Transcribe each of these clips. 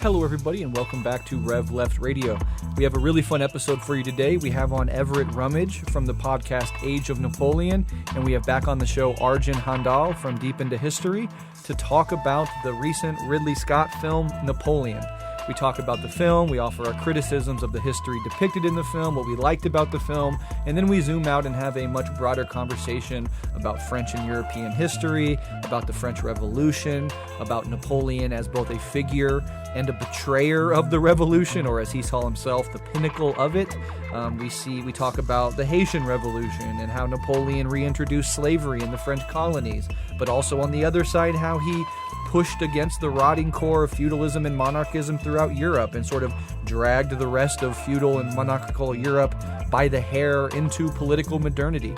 Hello, everybody, and welcome back to Rev Left Radio. We have a really fun episode for you today. We have on Everett from the podcast Age of Napoleon, and we have back on the show Arjun from Deep into History to talk about the recent Ridley Scott film, Napoleon. We talk about the film, we offer our criticisms of the history depicted in the film, what we liked about the film, and then we zoom out and have a much broader conversation about French and European history, about the French Revolution, about Napoleon as both a figure and a betrayer of the revolution, or as he saw himself, the pinnacle of it. We talk about the Haitian Revolution and how Napoleon reintroduced slavery in the French colonies, but also on the other side, how he pushed against the rotting core of feudalism and monarchism throughout Europe and sort of dragged the rest of feudal and monarchical Europe by the hair into political modernity.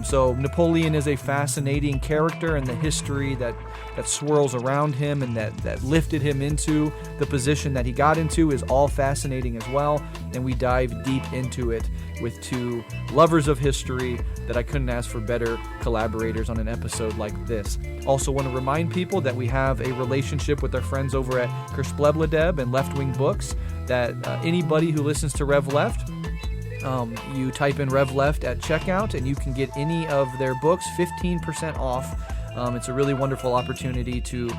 So Napoleon is a fascinating character, and the history that swirls around him and that lifted him into the position that he got into is all fascinating as well, and we dive deep into it with two lovers of history that I couldn't ask for better collaborators on an episode like this. Also want to remind people that we have a relationship with our friends over at Kersplebledeb and Left Wing Books, that anybody who listens to Rev Left, you type in Rev Left at checkout and you can get any of their books 15% off. It's a really wonderful opportunity to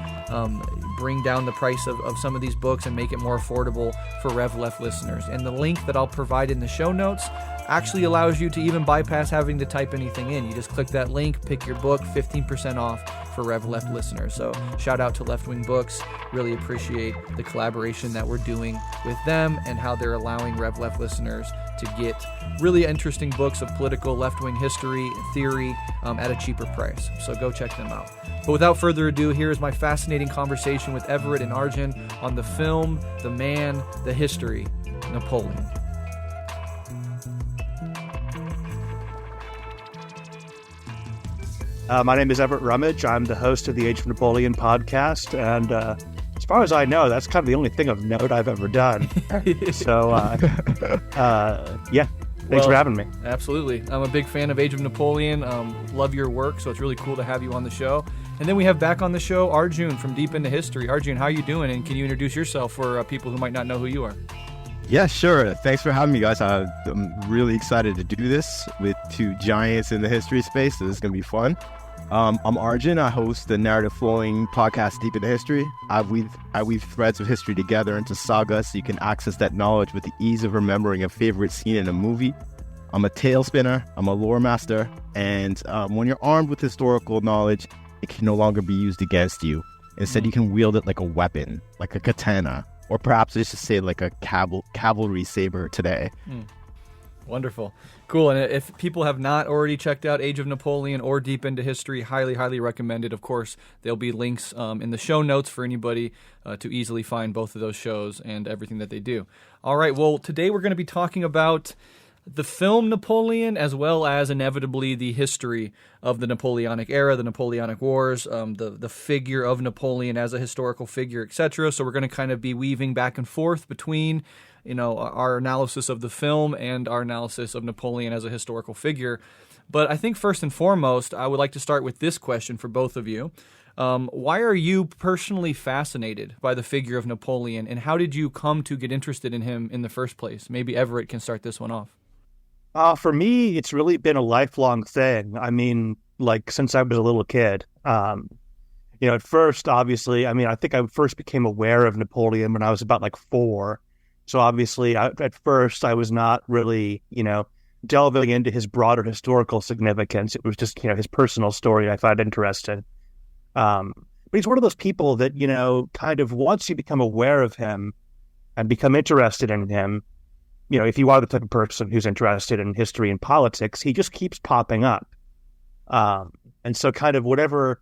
bring down the price of some of these books and make it more affordable for Rev Left listeners. And the link that I'll provide in the show notes actually allows you to even bypass having to type anything in. You just click that link, pick your book, 15% off for Rev Left listeners. So shout out to Left Wing Books. Really appreciate the collaboration that we're doing with them and how they're allowing Rev Left listeners to get really interesting books of political left-wing history and theory at a cheaper price. So go check them out. But without further ado, here is my fascinating conversation with Everett and Arjun on the film, the man, the history, Napoleon. My name is Everett Rummage. I'm the host of the Age of Napoleon podcast, and as far as I know, that's kind of the only thing of note I've ever done. So, thanks for having me. Absolutely. I'm a big fan of Age of Napoleon. Love your work, so it's really cool to have you on the show. And then we have back on the show Arjun from Deep into History. Arjun, how are you doing? And can you introduce yourself for people who might not know who you are? Yeah, sure. Thanks for having me, guys. I'm really excited to do this with two giants in the history space, so this is going to be fun. I'm Arjun. I host the narrative flowing podcast Deep into History. I weave threads of history together into sagas so you can access that knowledge with the ease of remembering a favorite scene in a movie. I'm a tale spinner, I'm a lore master, and when you're armed with historical knowledge, it can no longer be used against you. Instead, you can wield it like a weapon, like a katana, or perhaps let's just say like a cavalry saber today. Wonderful. Cool. And if people have not already checked out Age of Napoleon or Deep into History, highly, highly recommended. Of course, there'll be links in the show notes for anybody to easily find both of those shows and everything that they do. All right. Well, today we're going to be talking about the film Napoleon, as well as inevitably the history of the Napoleonic era, the Napoleonic Wars, the figure of Napoleon as a historical figure, etc. So we're going to kind of be weaving back and forth between, our analysis of the film and our analysis of Napoleon as a historical figure. But I think first and foremost, I would like to start with this question for both of you. Why are you personally fascinated by the figure of Napoleon, and how did you come to get interested in him in the first place? Maybe Everett can start this one off. For me, it's really been a lifelong thing. I mean, like since I was a little kid. At first, obviously, I think I first became aware of Napoleon when I was about like 4. So obviously, at first, I was not really, delving into his broader historical significance. It was just, his personal story I find interesting. But he's one of those people that, kind of once you become aware of him and become interested in him, if you are the type of person who's interested in history and politics, he just keeps popping up. And so kind of wherever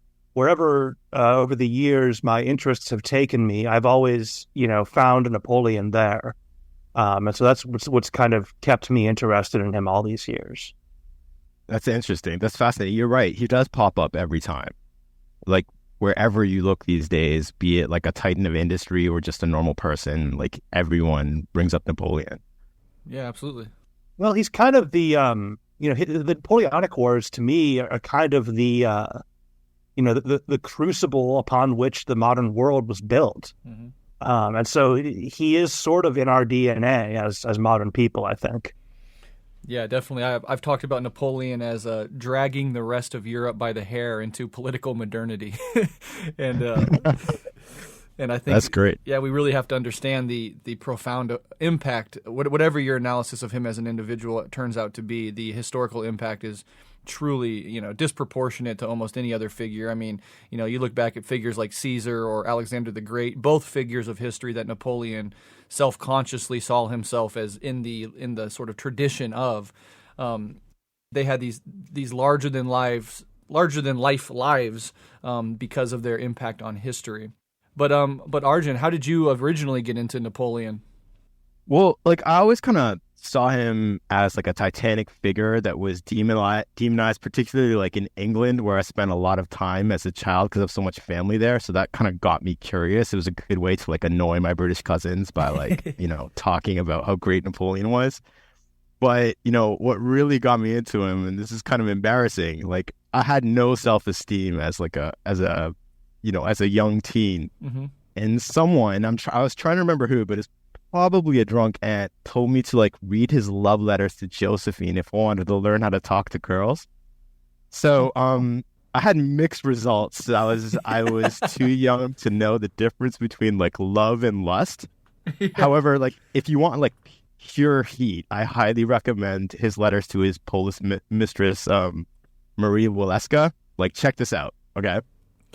over the years my interests have taken me, I've always, found Napoleon there. And so that's what's kind of kept me interested in him all these years. That's interesting. That's fascinating. You're right. He does pop up every time. Like wherever you look these days, be it like a titan of industry or just a normal person, like everyone brings up Napoleon. Yeah, absolutely. Well, he's kind of the Napoleonic Wars to me are kind of the crucible upon which the modern world was built. Mm-hmm. And so he is sort of in our DNA as modern people, I think. Yeah, definitely. I've talked about Napoleon as dragging the rest of Europe by the hair into political modernity, and and I think that's great. Yeah, we really have to understand the profound impact. Whatever your analysis of him as an individual turns out to be, the historical impact is truly, disproportionate to almost any other figure. I mean, you look back at figures like Caesar or Alexander the Great, both figures of history that Napoleon self-consciously saw himself as in the sort of tradition of. They had these larger than life lives because of their impact on history. But Arjun, how did you originally get into Napoleon? Well, like I always kind of saw him as like a titanic figure that was demonized, particularly like in England, where I spent a lot of time as a child because I have so much family there. So that kind of got me curious. It was a good way to like annoy my British cousins by like, talking about how great Napoleon was. But, what really got me into him, and this is kind of embarrassing, like I had no self-esteem as a young teen. Mm-hmm. And someone, I was trying to remember who, but it's probably a drunk aunt, told me to like read his love letters to Josephine if I wanted to learn how to talk to girls. So I had mixed results. I was too young to know the difference between like love and lust. Yeah. However, like if you want like pure heat, I highly recommend his letters to his Polish mistress, Marie Waleska. Like check this out, okay?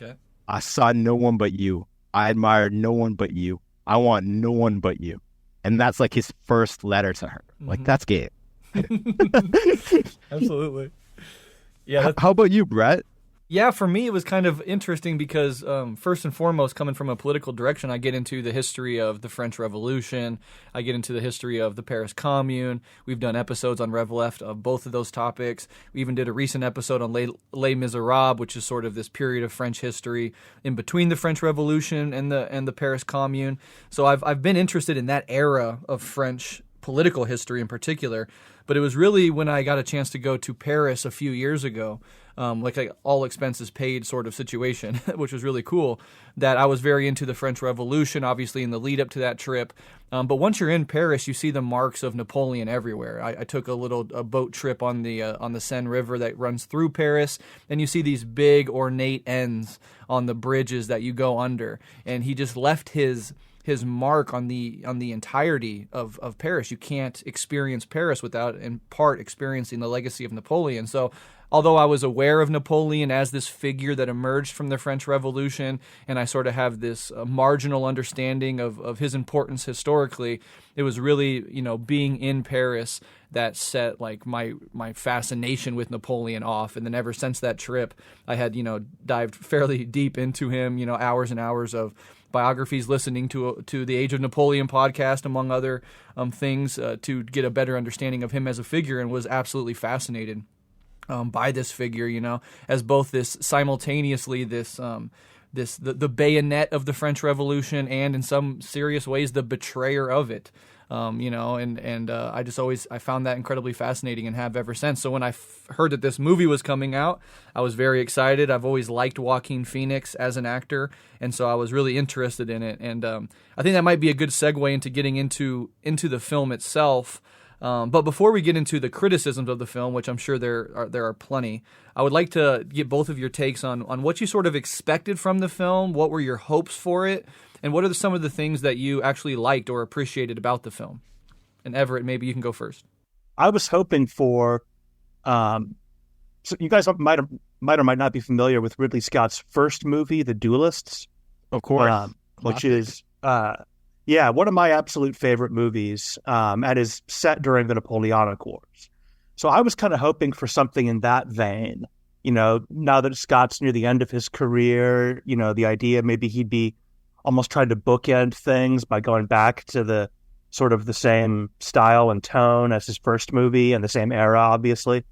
Okay. I saw no one but you. I admired no one but you. I want no one but you. And that's like his first letter to her. Mm-hmm. Like, that's gay. Absolutely. Yeah. How about you, Breht? Yeah, for me, it was kind of interesting because first and foremost, coming from a political direction, I get into the history of the French Revolution. I get into the history of the Paris Commune. We've done episodes on Rev Left of both of those topics. We even did a recent episode on Les Miserables, which is sort of this period of French history in between the French Revolution and the Paris Commune. So I've been interested in that era of French political history in particular. But it was really when I got a chance to go to Paris a few years ago, like all expenses paid sort of situation, which was really cool, that I was very into the French Revolution, obviously in the lead up to that trip. But once you're in Paris, you see the marks of Napoleon everywhere. I took a boat trip on the Seine River that runs through Paris, and you see these big ornate ends on the bridges that you go under. And he just left his mark on the entirety of Paris. You can't experience Paris without, in part, experiencing the legacy of Napoleon. So although I was aware of Napoleon as this figure that emerged from the French Revolution, and I sort of have this marginal understanding of his importance historically, it was really, being in Paris that set like my fascination with Napoleon off. And then ever since that trip, I had, dived fairly deep into him, hours and hours of biographies, listening to the Age of Napoleon podcast, among other things, to get a better understanding of him as a figure, and was absolutely fascinated by this figure, as both this simultaneously the bayonet of the French Revolution and in some serious ways the betrayer of it. I found that incredibly fascinating and have ever since. So when I heard that this movie was coming out, I was very excited. I've always liked Joaquin Phoenix as an actor, and so I was really interested in it. And I think that might be a good segue into getting into the film itself. But before we get into the criticisms of the film, which I'm sure there are plenty, I would like to get both of your takes on what you sort of expected from the film, what were your hopes for it, and what are some of the things that you actually liked or appreciated about the film? And Everett, maybe you can go first. I was hoping for, so you guys might or might not be familiar with Ridley Scott's first movie, The Duelists. Of course. Which is, one of my absolute favorite movies, and is set during the Napoleonic Wars. So I was kind of hoping for something in that vein. Now that Scott's near the end of his career, the idea maybe he'd be almost trying to bookend things by going back to the sort of the same style and tone as his first movie and the same era, obviously.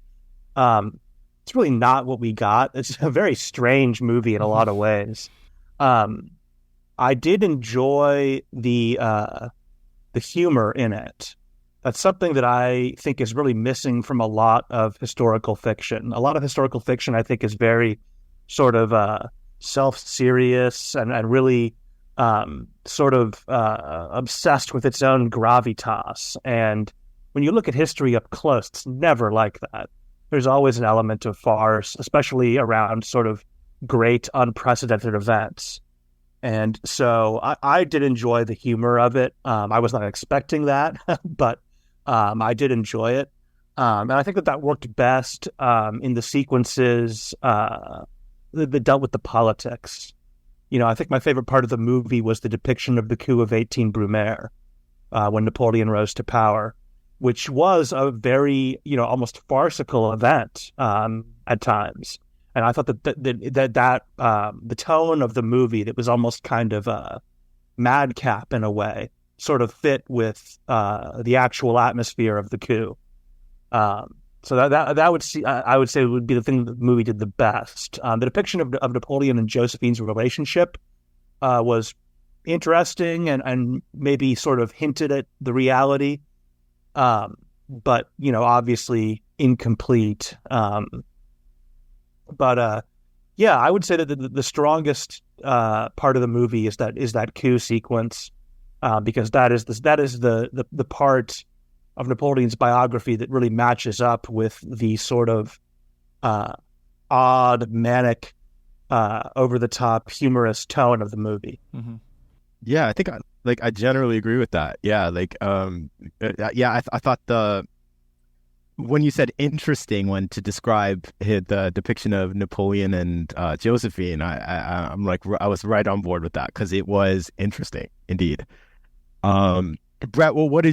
It's really not what we got. It's a very strange movie in a lot of ways. I did enjoy the humor in it. That's something that I think is really missing from a lot of historical fiction. A lot of historical fiction, I think, is very sort of self-serious and really sort of obsessed with its own gravitas. And when you look at history up close, it's never like that. There's always an element of farce, especially around sort of great, unprecedented events. And so I did enjoy the humor of it. I was not expecting that, but I did enjoy it. And I think that worked best in the sequences that dealt with the politics. I think my favorite part of the movie was the depiction of the coup of 18 Brumaire, when Napoleon rose to power, which was a very, almost farcical event at times. And I thought that the tone of the movie, that was almost kind of a madcap in a way, sort of fit with the actual atmosphere of the coup. So I would say would be the thing that the movie did the best. The depiction of Napoleon and Josephine's relationship was interesting and maybe sort of hinted at the reality, but obviously incomplete. But I would say that the strongest part of the movie is that coup sequence, because that is the part of Napoleon's biography that really matches up with the sort of odd, manic, over the top, humorous tone of the movie. Mm-hmm. Yeah, I think I generally agree with that. Yeah, I thought when you said interesting when to describe the depiction of Napoleon and Josephine, I was right on board with that, because it was interesting indeed. Breht, well, what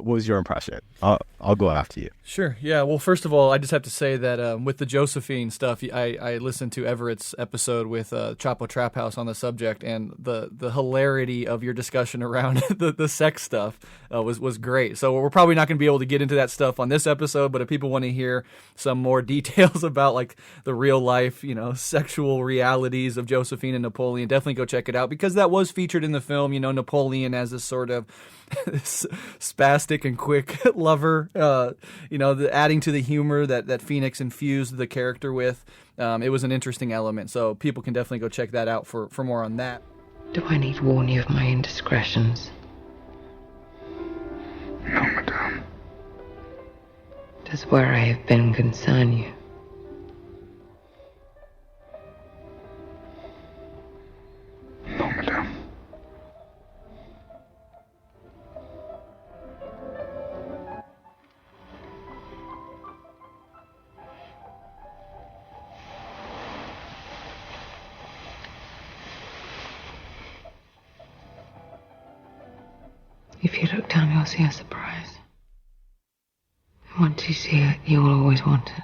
was your impression? I'll go after you. Sure. Yeah. Well, first of all, I just have to say that with the Josephine stuff, I listened to Everett's episode with Chapo Trap House on the subject, and the hilarity of your discussion around the sex stuff was great. So we're probably not going to be able to get into that stuff on this episode, but if people want to hear some more details about like the real life, sexual realities of Josephine and Napoleon, definitely go check it out, because that was featured in the film. Napoleon as this sort of spastic and quick lover, adding to the humor that Phoenix infused the character with. It was an interesting element, so people can definitely go check that out for more on that. Do I need warn you of my indiscretions? No, madame. Does where I have been concern you? No, madame. If you look down, you'll see a surprise. And once you see it, you will always want it.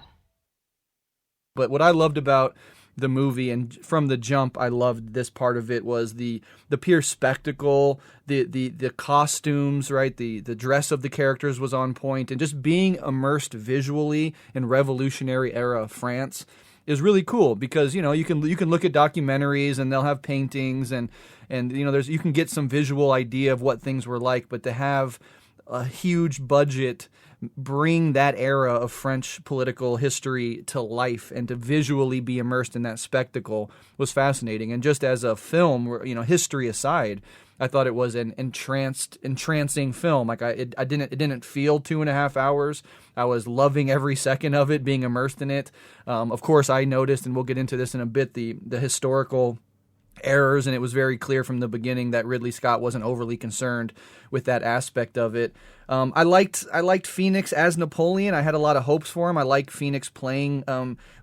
But what I loved about the movie, and from the jump, I loved this part of it, was the pure spectacle, the costumes, right? The dress of the characters was on point, and just being immersed visually in Revolutionary era France is really cool, because you can look at documentaries and they'll have paintings and you can get some visual idea of what things were like, but to have a huge budget bring that era of French political history to life and to visually be immersed in that spectacle was fascinating. And just as a film, history aside, I thought it was an entrancing film. Like it didn't feel 2.5 hours. I was loving every second of it, being immersed in it. Of course, I noticed, and we'll get into this in a bit, the historical errors, and it was very clear from the beginning that Ridley Scott wasn't overly concerned with that aspect of it. I liked Phoenix as Napoleon. I had a lot of hopes for him. I like Phoenix playing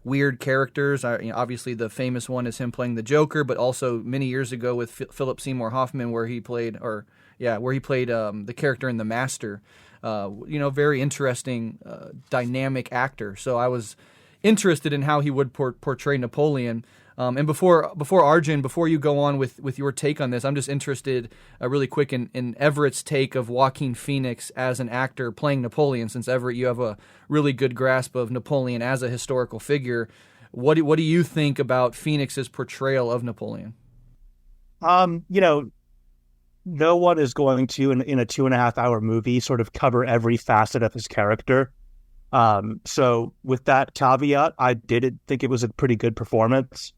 weird characters. Obviously, the famous one is him playing the Joker, but also many years ago with Philip Seymour Hoffman, where he played the character in The Master. Very interesting, dynamic actor. So I was interested in how he would portray Napoleon. And before Arjun, before you go on with your take on this, I'm just interested really quick in Everett's take of Joaquin Phoenix as an actor playing Napoleon. Since Everett, you have a really good grasp of Napoleon as a historical figure. What do you think about Phoenix's portrayal of Napoleon? No one is going to in a 2.5 hour movie sort of cover every facet of his character. So with that caveat, I did think it was a pretty good performance.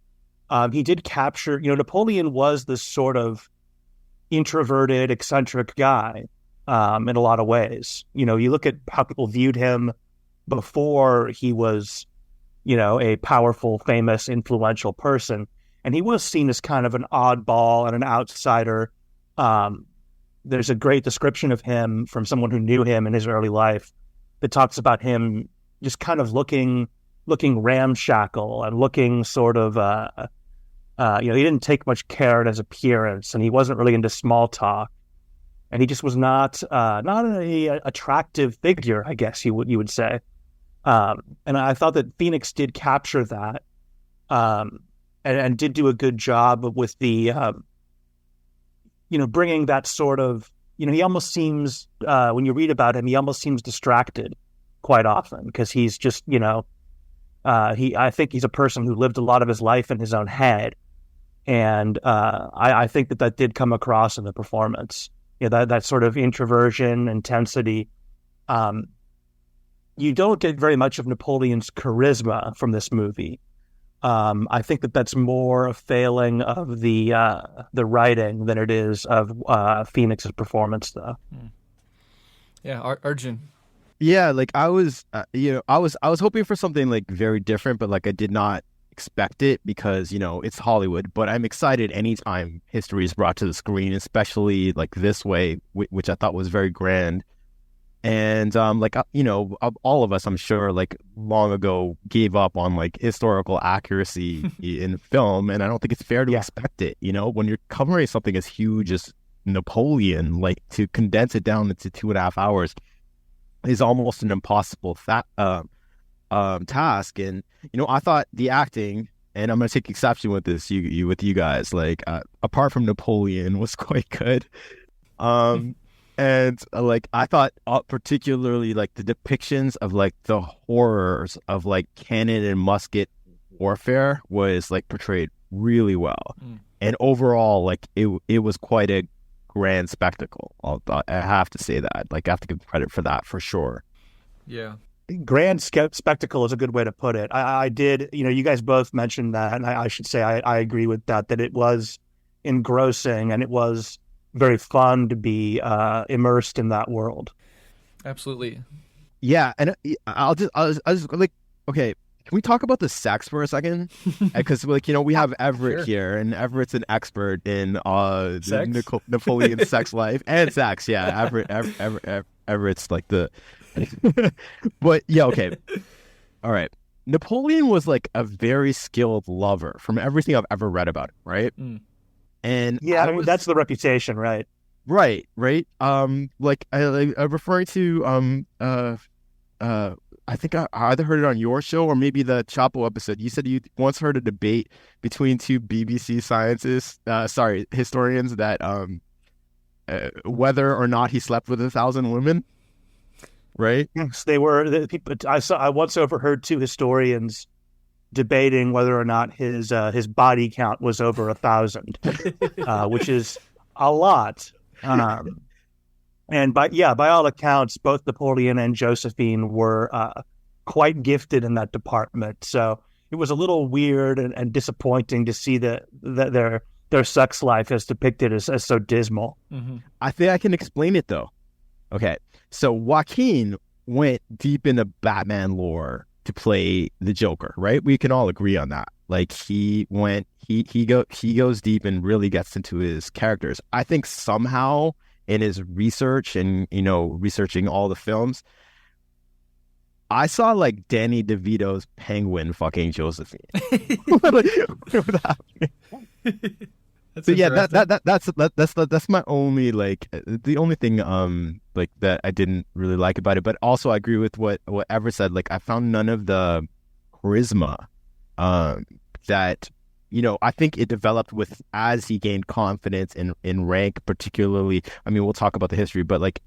He did capture, Napoleon was this sort of introverted, eccentric guy in a lot of ways. You look at how people viewed him before he was, a powerful, famous, influential person. And he was seen as kind of an oddball and an outsider. There's a great description of him from someone who knew him in his early life that talks about him just kind of looking ramshackle and looking sort of, he didn't take much care in his appearance, and he wasn't really into small talk. And he just was not a attractive figure, I guess you would say. And I thought that Phoenix did capture that, and did do a good job with the, bringing that sort of, he almost seems, when you read about him, he almost seems distracted quite often because he's just, I think he's a person who lived a lot of his life in his own head. And I think that did come across in the performance. That sort of introversion, intensity. You don't get very much of Napoleon's charisma from this movie. I think that's more a failing of the writing than it is of Phoenix's performance, though. Yeah, Arjun. Yeah, like I was hoping for something like very different, but like I did not expect it because it's Hollywood. But I'm excited anytime history is brought to the screen, especially like this way, which I thought was very grand. And all of us, I'm sure, like long ago gave up on like historical accuracy in film, and I don't think it's fair to expect it. When you're covering something as huge as Napoleon, like to condense it down into 2.5 hours is almost an impossible task. And I thought the acting, and I'm going to take exception with this, with you guys, like apart from Napoleon, was quite good. And like I thought, particularly like the depictions of like the horrors of like cannon and musket warfare was like portrayed really well. And overall, like it was quite a grand spectacle. I have to say that. Like I have to give credit for that for sure. Yeah. Grand spectacle is a good way to put it. I did, you guys both mentioned that, and I should say I agree with that it was engrossing and it was very fun to be immersed in that world. Absolutely. Yeah, and I'll just like, okay, can we talk about the sex for a second? Because we have Everett Sure. here, and Everett's an expert in Sex? Napoleon's sex life and sex. Yeah, Everett's like the. But yeah, okay, all right. Napoleon was like a very skilled lover from everything I've ever read about him, right? And yeah, I mean, that's the reputation, right? Right. Like I'm referring to I think I either heard it on your show or maybe the Chapo episode. You said you once heard a debate between two BBC historians that whether or not he slept with 1,000 women. Right? Yes, they were the people. I once overheard two historians debating whether or not his body count was over 1,000, which is a lot. And by all accounts, both Napoleon and Josephine were quite gifted in that department. So it was a little weird and disappointing to see that their sex life as depicted as so dismal. Mm-hmm. I think I can explain it though. Okay, so Joaquin went deep into Batman lore to play the Joker, right? We can all agree on that. Like he goes deep and really gets into his characters. I think somehow in his research and researching all the films, I saw like Danny DeVito's Penguin fucking Josephine. That's so yeah, that's my only like the only thing like that I didn't really like about it. But also I agree with what Everett said. Like I found none of the charisma that I think it developed with as he gained confidence in rank, particularly. I mean, we'll talk about the history, but like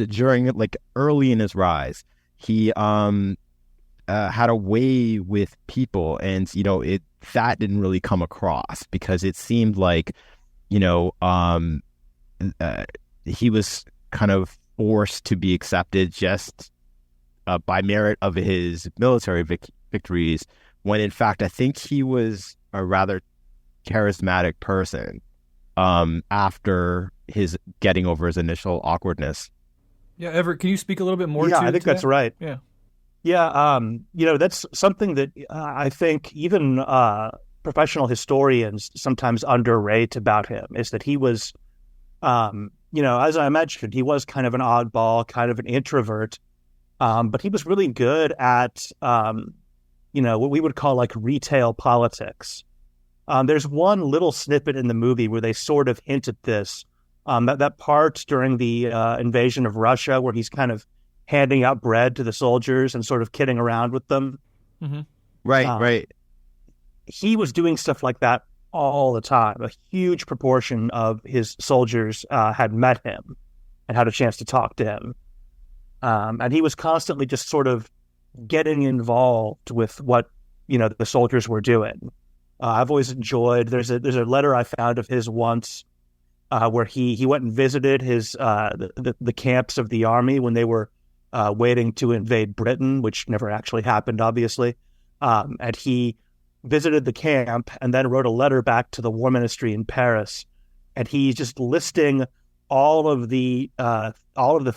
during like early in his rise, he had a way with people, and that didn't really come across because it seemed like he was kind of forced to be accepted just by merit of his military victories, when in fact I think he was a rather charismatic person after his getting over his initial awkwardness. Yeah, Everett, can you speak a little bit more Yeah, to I think to that's that? right. Yeah. Yeah, that's something that I think even professional historians sometimes underrate about him, is that he was, as I mentioned, he was kind of an oddball, kind of an introvert, but he was really good at, what we would call like retail politics. There's one little snippet in the movie where they sort of hint at this, that part during the invasion of Russia where he's kind of handing out bread to the soldiers and sort of kidding around with them. Mm-hmm. Right. He was doing stuff like that all the time. A huge proportion of his soldiers had met him and had a chance to talk to him. And he was constantly just sort of getting involved with what, the soldiers were doing. I've always enjoyed, there's a letter I found of his once where he went and visited his the camps of the army when they were waiting to invade Britain, which never actually happened, obviously. And he visited the camp and then wrote a letter back to the War Ministry in Paris. And he's just listing all of the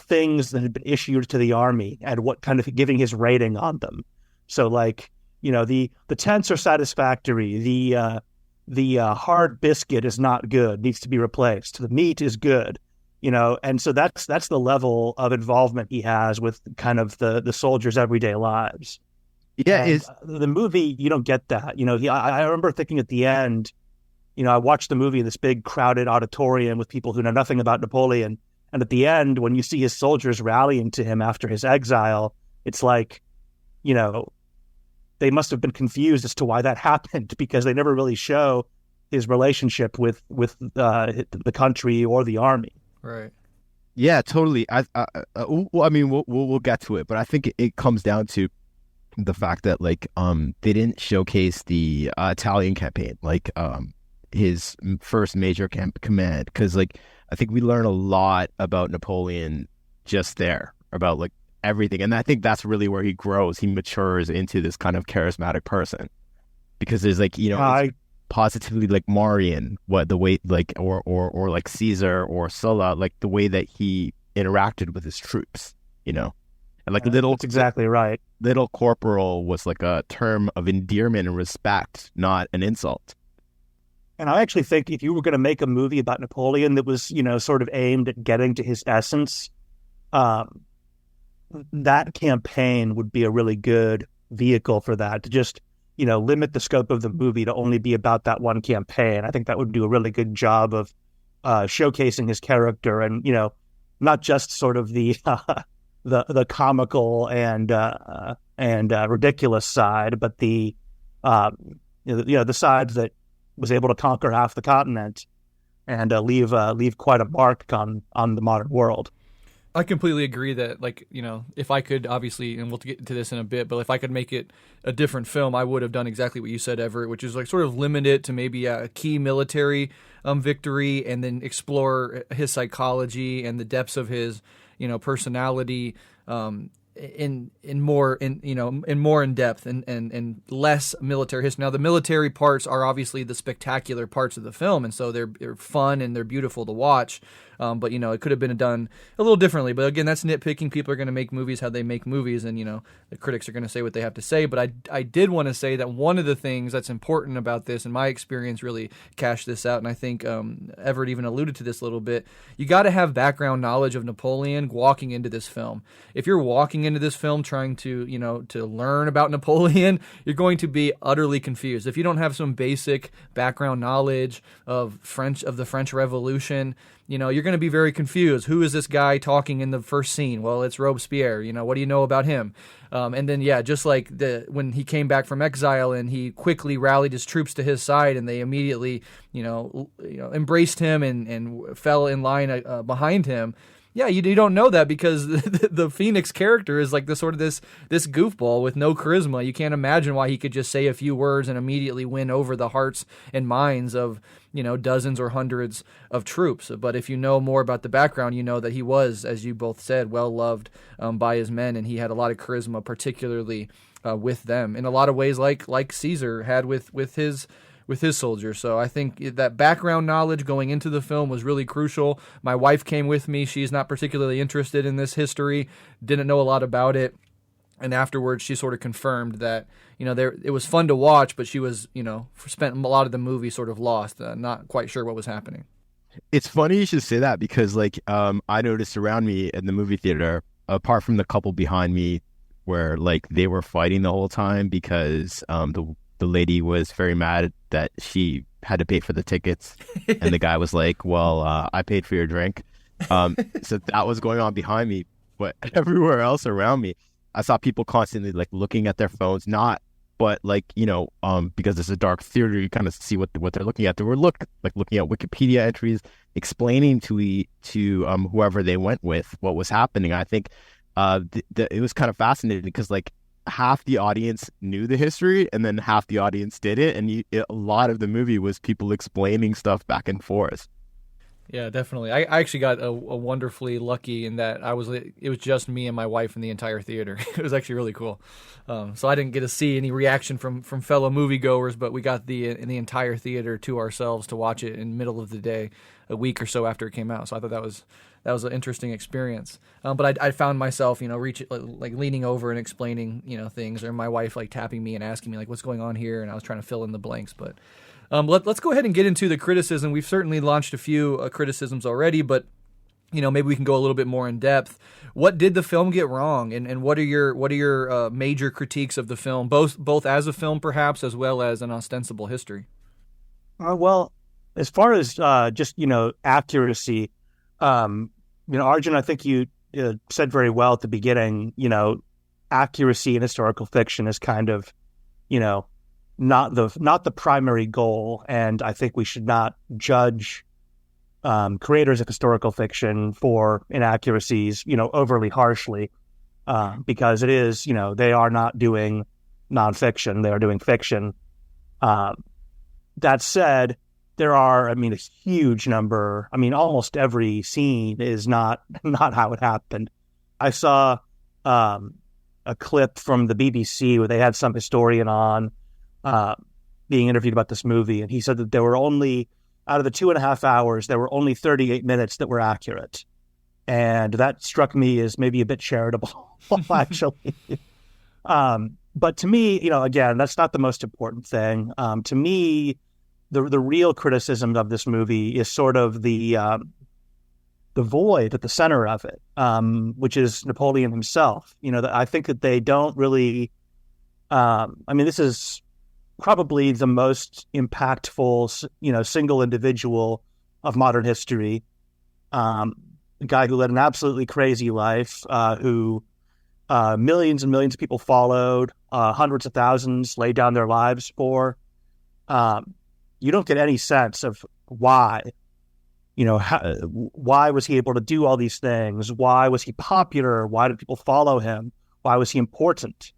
things that had been issued to the army and what kind of giving his rating on them. So like, the tents are satisfactory. The hard biscuit is not good, needs to be replaced. The meat is good. And so that's the level of involvement he has with kind of the soldiers' everyday lives. Yeah, and the movie, you don't get that. I remember thinking at the end, I watched the movie in this big crowded auditorium with people who know nothing about Napoleon. And at the end, when you see his soldiers rallying to him after his exile, it's like, they must have been confused as to why that happened, because they never really show his relationship with the country or the army. Right. Yeah, totally. We'll get to it, but I think it comes down to the fact that they didn't showcase the Italian campaign, his first major command, because I think we learn a lot about Napoleon just there, about everything, and I think that's really where he grows. He matures into this kind of charismatic person, because there's it's positively Marion, what the way or Caesar or Sulla, the way that he interacted with his troops, and That's exactly right. Little corporal was a term of endearment and respect, not an insult. And I actually think if you were going to make a movie about Napoleon that was, sort of aimed at getting to his essence, that campaign would be a really good vehicle for that, to just, limit the scope of the movie to only be about that one campaign. I think that would do a really good job of showcasing his character and, not just sort of the comical and ridiculous side, but the side that was able to conquer half the continent and leave quite a mark on the modern world. I completely agree that, if I could, obviously, and we'll get to this in a bit, but if I could make it a different film, I would have done exactly what you said, Everett, which is sort of limit it to maybe a key military victory, and then explore his psychology and the depths of his, personality, in more in depth and less military history. Now, the military parts are obviously the spectacular parts of the film, and so they're fun and they're beautiful to watch. But it could have been done a little differently. But again, that's nitpicking. People are going to make movies how they make movies, and the critics are going to say what they have to say. But I did want to say that one of the things that's important about this, in my experience, really cashed this out. And I think Everett even alluded to this a little bit. You got to have background knowledge of Napoleon walking into this film. If you're walking into this film trying to to learn about Napoleon, you're going to be utterly confused. If you don't have some basic background knowledge of the French Revolution, you're going to be very confused. Who is this guy talking in the first scene? Well, it's Robespierre. What do you know about him? And then, just like when he came back from exile and he quickly rallied his troops to his side, and they immediately, embraced him and fell in line behind him. Yeah, you don't know that because the Phoenix character is this goofball with no charisma. You can't imagine why he could just say a few words and immediately win over the hearts and minds of dozens or hundreds of troops. But if you know more about the background, you know that he was, as you both said, well loved by his men, and he had a lot of charisma, particularly with them in a lot of ways, like Caesar had with his soldiers. So I think that background knowledge going into the film was really crucial. My wife came with me. She's not particularly interested in this history, didn't know a lot about it. And afterwards, she sort of confirmed that, it was fun to watch, but she was, spent a lot of the movie sort of lost, not quite sure what was happening. It's funny you should say that because, I noticed around me in the movie theater, apart from the couple behind me, where, they were fighting the whole time because the lady was very mad that she had to pay for the tickets, and the guy was like, "Well, I paid for your drink." So that was going on behind me, but everywhere else around me, I saw people constantly looking at their phones, but because it's a dark theater, you kind of see what they're looking at. They were looking at Wikipedia entries, explaining to whoever they went with what was happening. I think it was kind of fascinating because half the audience knew the history and then half the audience didn't, and a lot of the movie was people explaining stuff back and forth. Yeah, definitely. I actually got a wonderfully lucky in that it was just me and my wife in the entire theater. It was actually really cool. So I didn't get to see any reaction from fellow moviegoers, but we got the entire theater to ourselves to watch it in the middle of the day, a week or so after it came out. So I thought that was an interesting experience. But I found myself, leaning over and explaining, things, or my wife tapping me and asking me what's going on here, and I was trying to fill in the blanks. But let's go ahead and get into the criticism. We've certainly launched a few criticisms already, but maybe we can go a little bit more in depth. What did the film get wrong, and what are your major critiques of the film, both as a film perhaps as well as an ostensible history? Well, as far as just accuracy, Arjun, I think you said very well at the beginning. Accuracy in historical fiction is kind of not the primary goal, and I think we should not judge creators of historical fiction for inaccuracies, overly harshly, because it is, they are not doing nonfiction; they are doing fiction. That said, there are, a huge number. Almost every scene is not how it happened. I saw a clip from the BBC where they had some historian on being interviewed about this movie, and he said that there were only, out of the 2.5 hours, there were only 38 minutes that were accurate. And that struck me as maybe a bit charitable, actually. But to me, again, that's not the most important thing. To me, the real criticism of this movie is sort of the void at the center of it, which is Napoleon himself. I think that they don't really. This is probably the most impactful, single individual of modern history. A guy who led an absolutely crazy life, who millions and millions of people followed, hundreds of thousands laid down their lives for. You don't get any sense of why. Why was he able to do all these things? Why was he popular? Why did people follow him? Why was he important?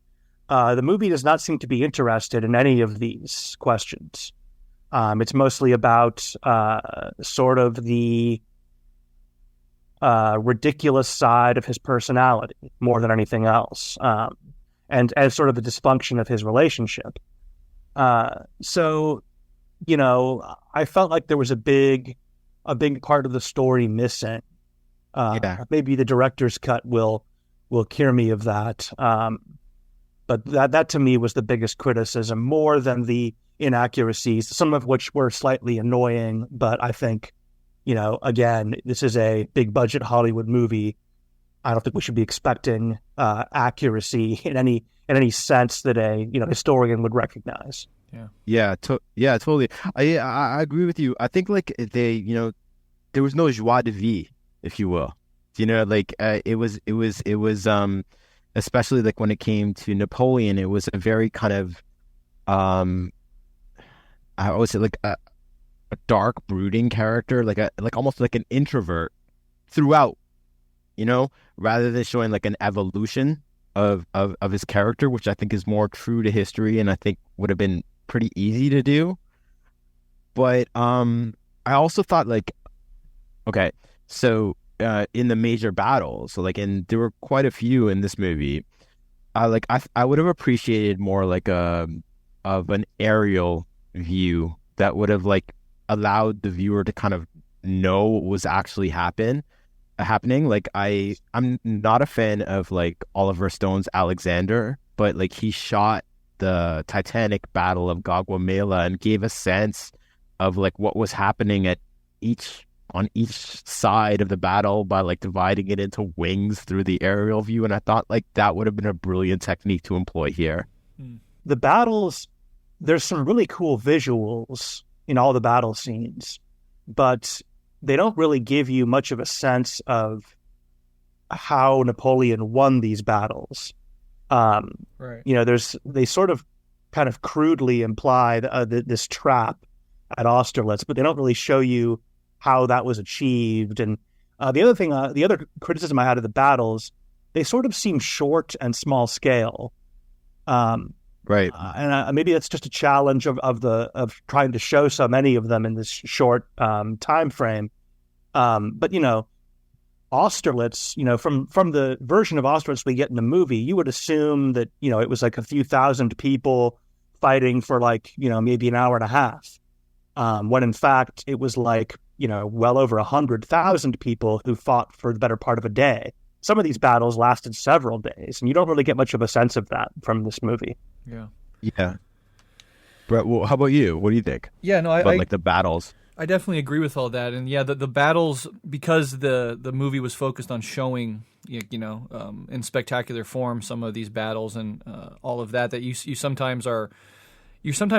The movie does not seem to be interested in any of these questions. It's mostly about sort of the ridiculous side of his personality more than anything else, and sort of the dysfunction of his relationship. So, I felt like there was a big part of the story missing. Maybe the director's cut will cure me of that. But that to me was the biggest criticism, more than the inaccuracies, some of which were slightly annoying. But I think, again, this is a big budget Hollywood movie. I don't think we should be expecting accuracy in any sense that a historian would recognize. Yeah, totally. I agree with you. I think there was no joie de vivre, if you will. It was especially when it came to Napoleon, it was a very kind of I always say a dark, brooding character, almost like an introvert throughout, rather than showing an evolution of his character, which I think is more true to history and I think would have been pretty easy to do. But I also thought okay, so in the major battles, and there were quite a few in this movie, I would have appreciated more like of an aerial view that would have like allowed the viewer to kind of know what was actually happening. Like I'm not a fan of like Oliver Stone's Alexander, but like he shot the Titanic Battle of Gaugamela and gave a sense of like what was happening on each side of the battle by like dividing it into wings through the aerial view. And I thought like that would have been a brilliant technique to employ here. The battles, there's some really cool visuals in all the battle scenes, but they don't really give you much of a sense of how Napoleon won these battles. Right. You know, they sort of kind of crudely imply this trap at Austerlitz, but they don't really show you how that was achieved. And the other criticism I had of the battles, they sort of seem short and small scale. Right. And maybe that's just a challenge of trying to show so many of them in this short time frame. But you know, Austerlitz, you know, from the version of Austerlitz we get in the movie, you would assume that, you know, it was like a few thousand people fighting for like, you know, maybe an hour and a half. When in fact it was like, you know, well over 100,000 people who fought for the better part of a day. Some of these battles lasted several days, and you don't really get much of a sense of that from this movie. Yeah. Yeah. Brett, well, how about you? What do you think? Yeah, no, like the battles. I definitely agree with all that. And yeah, the battles, because the movie was focused on showing, you know, in spectacular form some of these battles and all of that, you sometimes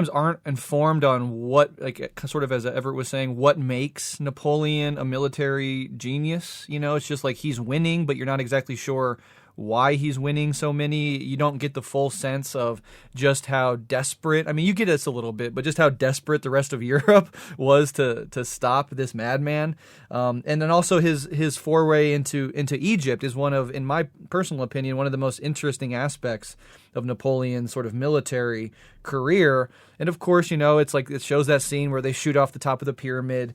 aren't informed on what, like, sort of as Everett was saying, what makes Napoleon a military genius. You know, it's just like he's winning, but you're not exactly sure why he's winning so many. You don't get the full sense of just how desperate, I mean, you get this a little bit, but just how desperate the rest of Europe was to stop this madman. And then also his foray into Egypt is one of, in my personal opinion, one of the most interesting aspects of Napoleon's sort of military career. And of course, you know, it's like it shows that scene where they shoot off the top of the pyramid,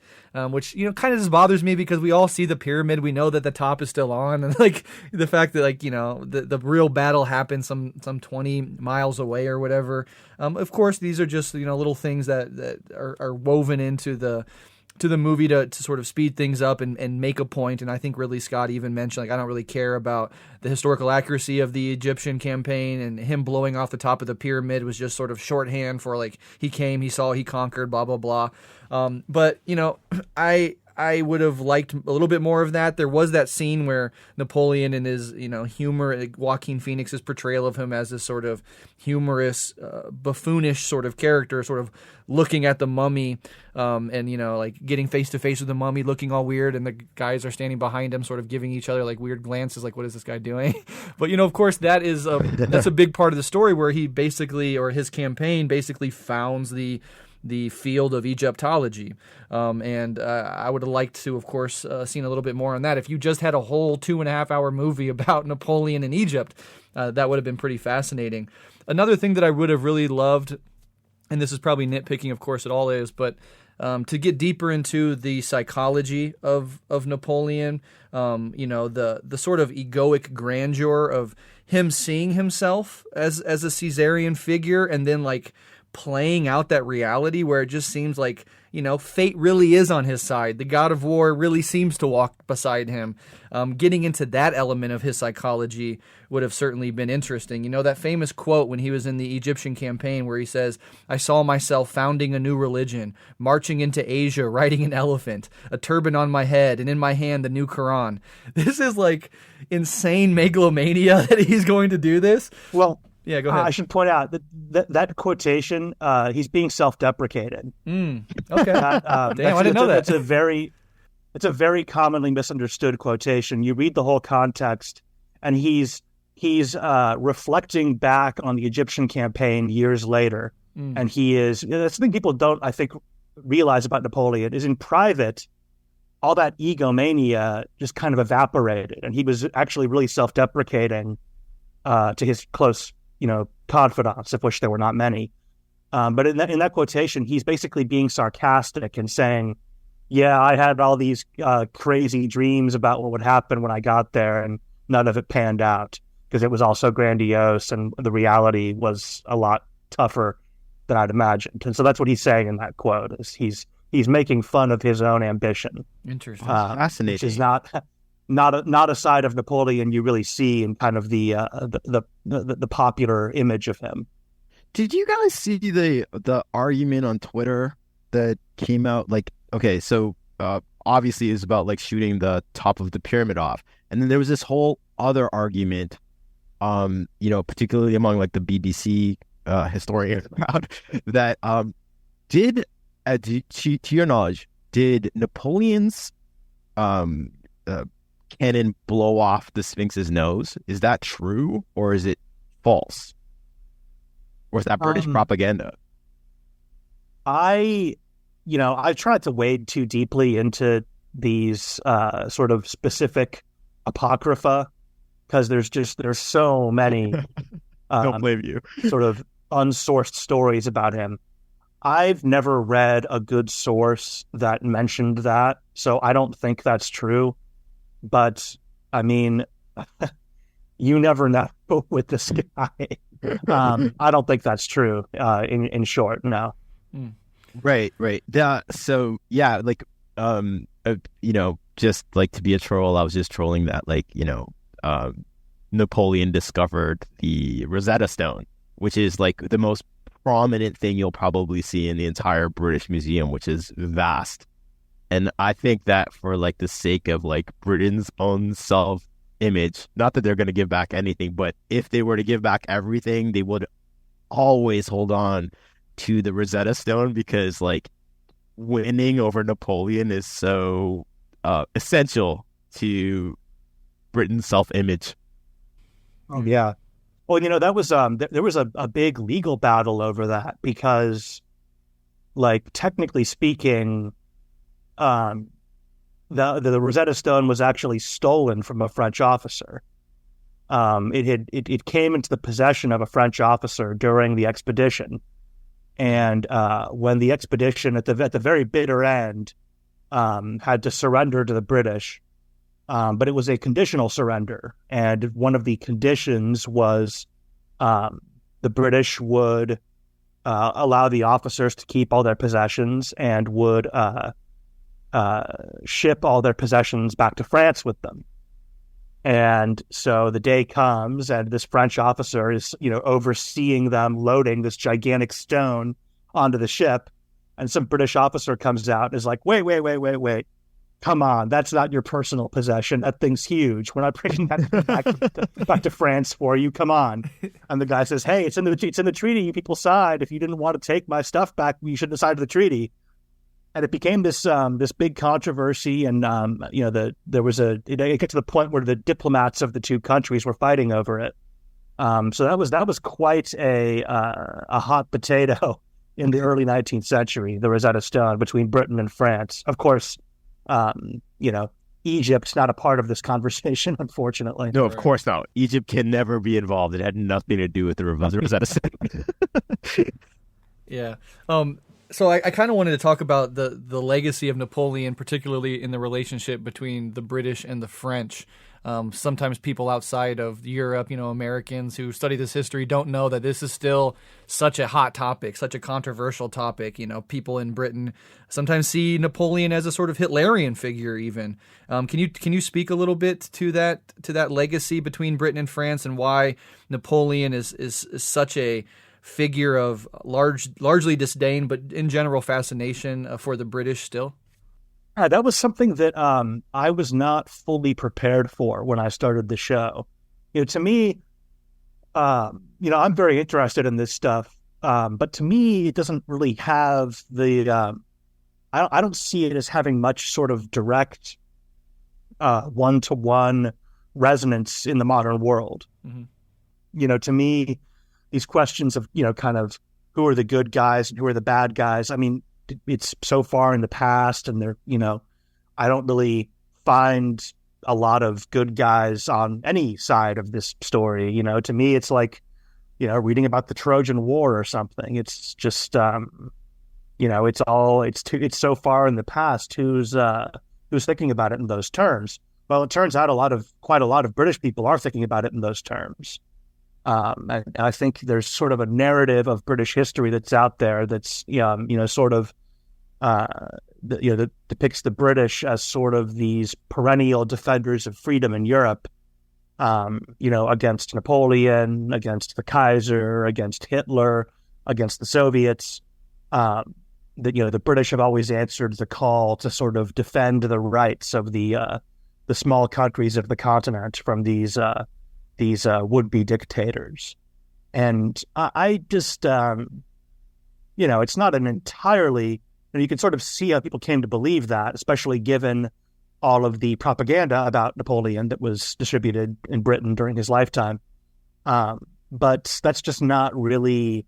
which, you know, kind of just bothers me because we all see the pyramid. We know that the top is still on. And like the fact that, like, you know, the real battle happened some 20 miles away or whatever. Of course, these are just, you know, little things that are woven into the movie to sort of speed things up and make a point. And I think Ridley Scott even mentioned, like, I don't really care about the historical accuracy of the Egyptian campaign, and him blowing off the top of the pyramid was just sort of shorthand for, like, he came, he saw, he conquered, blah, blah, blah. But, you know, I would have liked a little bit more of that. There was that scene where Napoleon and his, you know, humor, like Joaquin Phoenix's portrayal of him as this sort of humorous, buffoonish sort of character, sort of looking at the mummy, and, you know, like getting face to face with the mummy, looking all weird, and the guys are standing behind him, sort of giving each other like weird glances, like, what is this guy doing? But, you know, of course, that's a big part of the story where he basically, or his campaign basically founds the field of Egyptology. And I would have liked to, of course, seen a little bit more on that. If you just had a whole 2.5 hour movie about Napoleon in Egypt, that would have been pretty fascinating. Another thing that I would have really loved, and this is probably nitpicking, of course, it all is, but to get deeper into the psychology of Napoleon, you know, the sort of egoic grandeur of him seeing himself as a Caesarian figure, and then like playing out that reality where it just seems like, you know, fate really is on his side. The god of war really seems to walk beside him. Getting into that element of his psychology would have certainly been interesting. You know, that famous quote when he was in the Egyptian campaign where he says, "I saw myself founding a new religion, marching into Asia, riding an elephant, a turban on my head, and in my hand the new Quran." This is like insane megalomania that he's going to do this. Well, yeah, go ahead. I should point out that quotation, he's being self-deprecating. Okay. Damn, I didn't know that. It's a very commonly misunderstood quotation. You read the whole context, and he's reflecting back on the Egyptian campaign years later, and he is. That's something people don't, I think, realize about Napoleon is in private, all that egomania just kind of evaporated, and he was actually really self-deprecating to his close, you know, confidants, of which there were not many. But in that quotation, he's basically being sarcastic and saying, yeah, I had all these crazy dreams about what would happen when I got there, and none of it panned out. because it was all so grandiose and the reality was a lot tougher than I'd imagined. And so that's what he's saying in that quote, is he's making fun of his own ambition. Interesting. Fascinating. Which is not a side of Napoleon you really see in kind of the popular image of him. Did you guys see the argument on Twitter that came out? Like, okay, so obviously it's about like shooting the top of the pyramid off, and then there was this whole other argument, particularly among like the BBC historian crowd, that to your knowledge, did Napoleon's cannon blow off the Sphinx's nose? Is that true, or is it false? Or is that British propaganda? I tried to wade too deeply into these sort of specific apocrypha, because there's so many Don't blame you. sort of unsourced stories about him. I've never read a good source that mentioned that, so I don't think that's true. But I mean, you never know with this guy. I don't think that's true. In short, no. Right. So yeah, like just like to be a troll, I was just trolling that, like, Napoleon discovered the Rosetta Stone, which is like the most prominent thing you'll probably see in the entire British Museum, which is vast. And I think that for like the sake of like Britain's own self-image, not that they're going to give back anything, but if they were to give back everything, they would always hold on to the Rosetta Stone, because like winning over Napoleon is so essential to Britain's self-image. Oh yeah. Well, that was there was a big legal battle over that, because, like, technically speaking, the Rosetta Stone was actually stolen from a French officer. It came into the possession of a French officer during the expedition, and when the expedition at the very bitter end had to surrender to the British, but it was a conditional surrender, and one of the conditions was the British would allow the officers to keep all their possessions and would ship all their possessions back to France with them. And so the day comes, and this French officer is, overseeing them loading this gigantic stone onto the ship, and some British officer comes out and is like, wait. Come on, that's not your personal possession. That thing's huge. We're not bringing that back to France for you. Come on. And the guy says, hey, it's in the treaty you people signed. If you didn't want to take my stuff back, you shouldn't have signed the treaty. And it became this big controversy, and it got to the point where the diplomats of the two countries were fighting over it. So that was quite a hot potato in the early 19th century, the Rosetta Stone, between Britain and France. Of course, Egypt's not a part of this conversation, unfortunately. No, of course not. Egypt can never be involved. It had nothing to do with the Rosetta Stone. Yeah. So I kind of wanted to talk about the legacy of Napoleon, particularly in the relationship between the British and the French. Sometimes people outside of Europe, Americans who study this history, don't know that this is still such a hot topic, such a controversial topic. People in Britain sometimes see Napoleon as a sort of Hitlerian figure even. Can you speak a little bit to that legacy between Britain and France, and why Napoleon is such a figure of largely disdain, but in general fascination for the British still? That was something that I was not fully prepared for when I started the show. To me, I'm very interested in this stuff, but to me, it doesn't really have the. I don't see it as having much sort of direct one-to-one resonance in the modern world. Mm-hmm. To me, these questions of kind of who are the good guys and who are the bad guys. I mean, it's so far in the past, and they're, I don't really find a lot of good guys on any side of this story. To me, it's like, reading about the Trojan War or something. It's just, it's so far in the past. Who's thinking about it in those terms? Well, it turns out quite a lot of British people are thinking about it in those terms. And I think there's sort of a narrative of British history that's out there that's, sort of, that depicts the British as sort of these perennial defenders of freedom in Europe, against Napoleon, against the Kaiser, against Hitler, against the Soviets. The British have always answered the call to sort of defend the rights of the small countries of the continent from these would-be dictators. And I just, it's not an entirely, you can sort of see how people came to believe that, especially given all of the propaganda about Napoleon that was distributed in Britain during his lifetime. But that's just not really,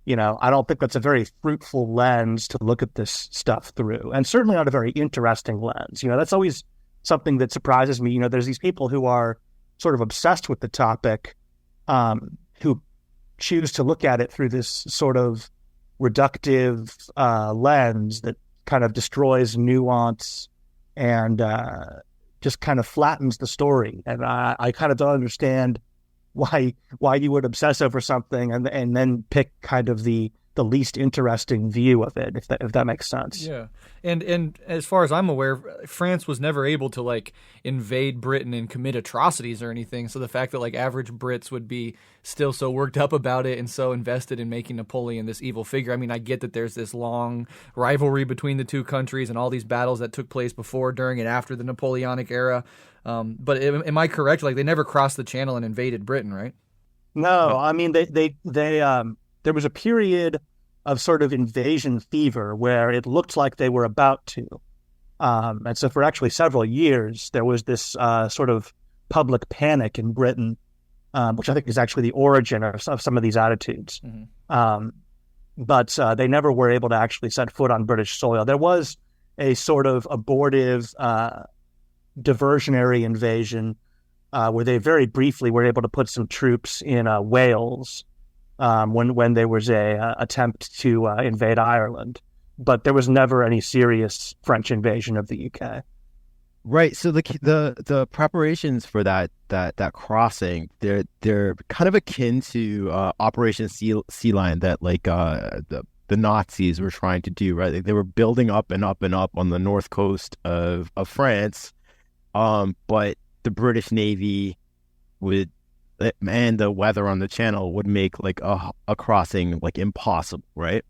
I don't think that's a very fruitful lens to look at this stuff through, and certainly not a very interesting lens. That's always something that surprises me. There's these people who are sort of obsessed with the topic, who choose to look at it through this sort of reductive lens that kind of destroys nuance and just kind of flattens the story. And I kind of don't understand why you would obsess over something and then pick kind of the least interesting view of it, if that makes sense. Yeah. And as far as I'm aware, France was never able to invade Britain and commit atrocities or anything. So the fact that average Brits would be still so worked up about it and so invested in making Napoleon this evil figure. I mean, I get that there's this long rivalry between the two countries and all these battles that took place before, during, and after the Napoleonic era. But am I correct? They never crossed the channel and invaded Britain, right? No, I mean, they there was a period of sort of invasion fever where it looked like they were about to. And so for actually several years, there was this sort of public panic in Britain, which I think is actually the origin of some of these attitudes. Mm-hmm. But they never were able to actually set foot on British soil. There was a sort of abortive diversionary invasion where they very briefly were able to put some troops in Wales when there was a attempt to invade Ireland, but there was never any serious French invasion of the UK. Right. So the preparations for that crossing, they're kind of akin to Operation Sea Lion that the Nazis were trying to do. Right. They were building up and up and up on the north coast of France, but the British Navy would. And the weather on the channel would make a crossing impossible, right?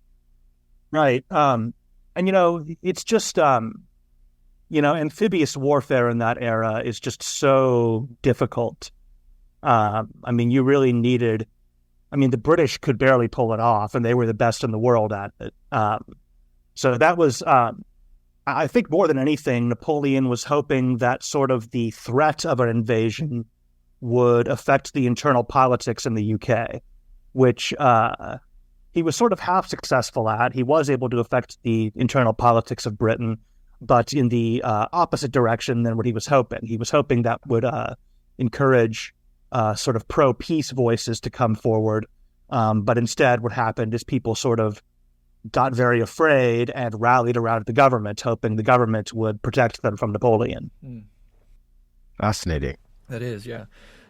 Right. And it's just amphibious warfare in that era is just so difficult. I mean, you really needed. I mean, the British could barely pull it off, and they were the best in the world at it. So that was, I think, more than anything, Napoleon was hoping that sort of the threat of an invasion would affect the internal politics in the UK, which he was sort of half successful at. He was able to affect the internal politics of Britain, but in the opposite direction than what he was hoping. He was hoping that would encourage sort of pro-peace voices to come forward. But instead, what happened is people sort of got very afraid and rallied around the government, hoping the government would protect them from Napoleon. Fascinating. That is, yeah.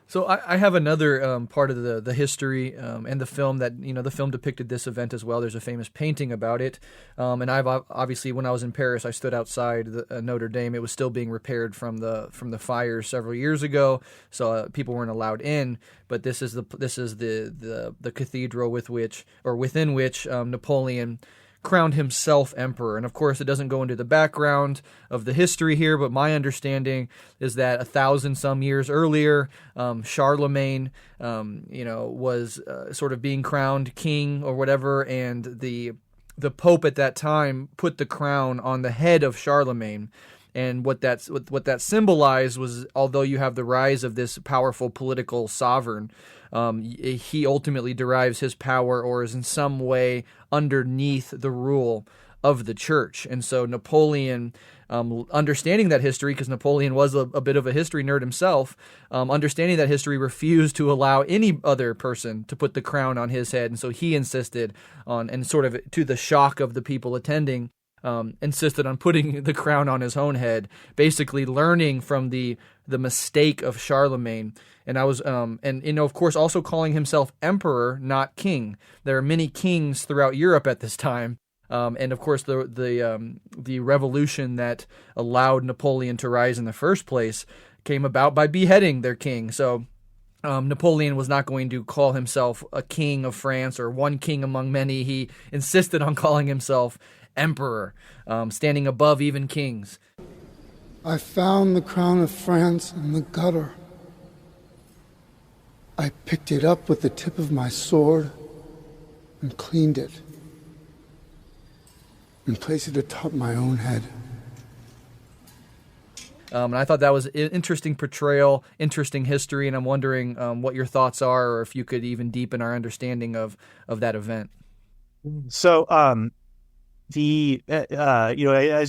So I have another part of the history and the film that, the film depicted this event as well. There's a famous painting about it. And I've obviously, when I was in Paris, I stood outside Notre Dame. It was still being repaired from the fires several years ago, so people weren't allowed in. But this is the cathedral within which Napoleon crowned himself emperor. And of course, it doesn't go into the background of the history here, but my understanding is that 1,000 some years earlier, Charlemagne, was sort of being crowned king or whatever, and the Pope at that time put the crown on the head of Charlemagne. And what that symbolized was, although you have the rise of this powerful political sovereign, he ultimately derives his power or is in some way underneath the rule of the church. And so Napoleon, understanding that history, because Napoleon was a bit of a history nerd himself, understanding that history, refused to allow any other person to put the crown on his head. And so he insisted on, and sort of to the shock of the people attending, insisted on putting the crown on his own head, basically learning from the mistake of Charlemagne. And of course, also calling himself emperor, not king. There are many kings throughout Europe at this time. And of course, the revolution that allowed Napoleon to rise in the first place came about by beheading their king. So Napoleon was not going to call himself a king of France or one king among many. He insisted on calling himself emperor, standing above even kings. I found the crown of France in the gutter. I picked it up with the tip of my sword and cleaned it and placed it atop my own head. And I thought that was an interesting portrayal, interesting history, and I'm wondering what your thoughts are, or if you could even deepen our understanding of that event. So, as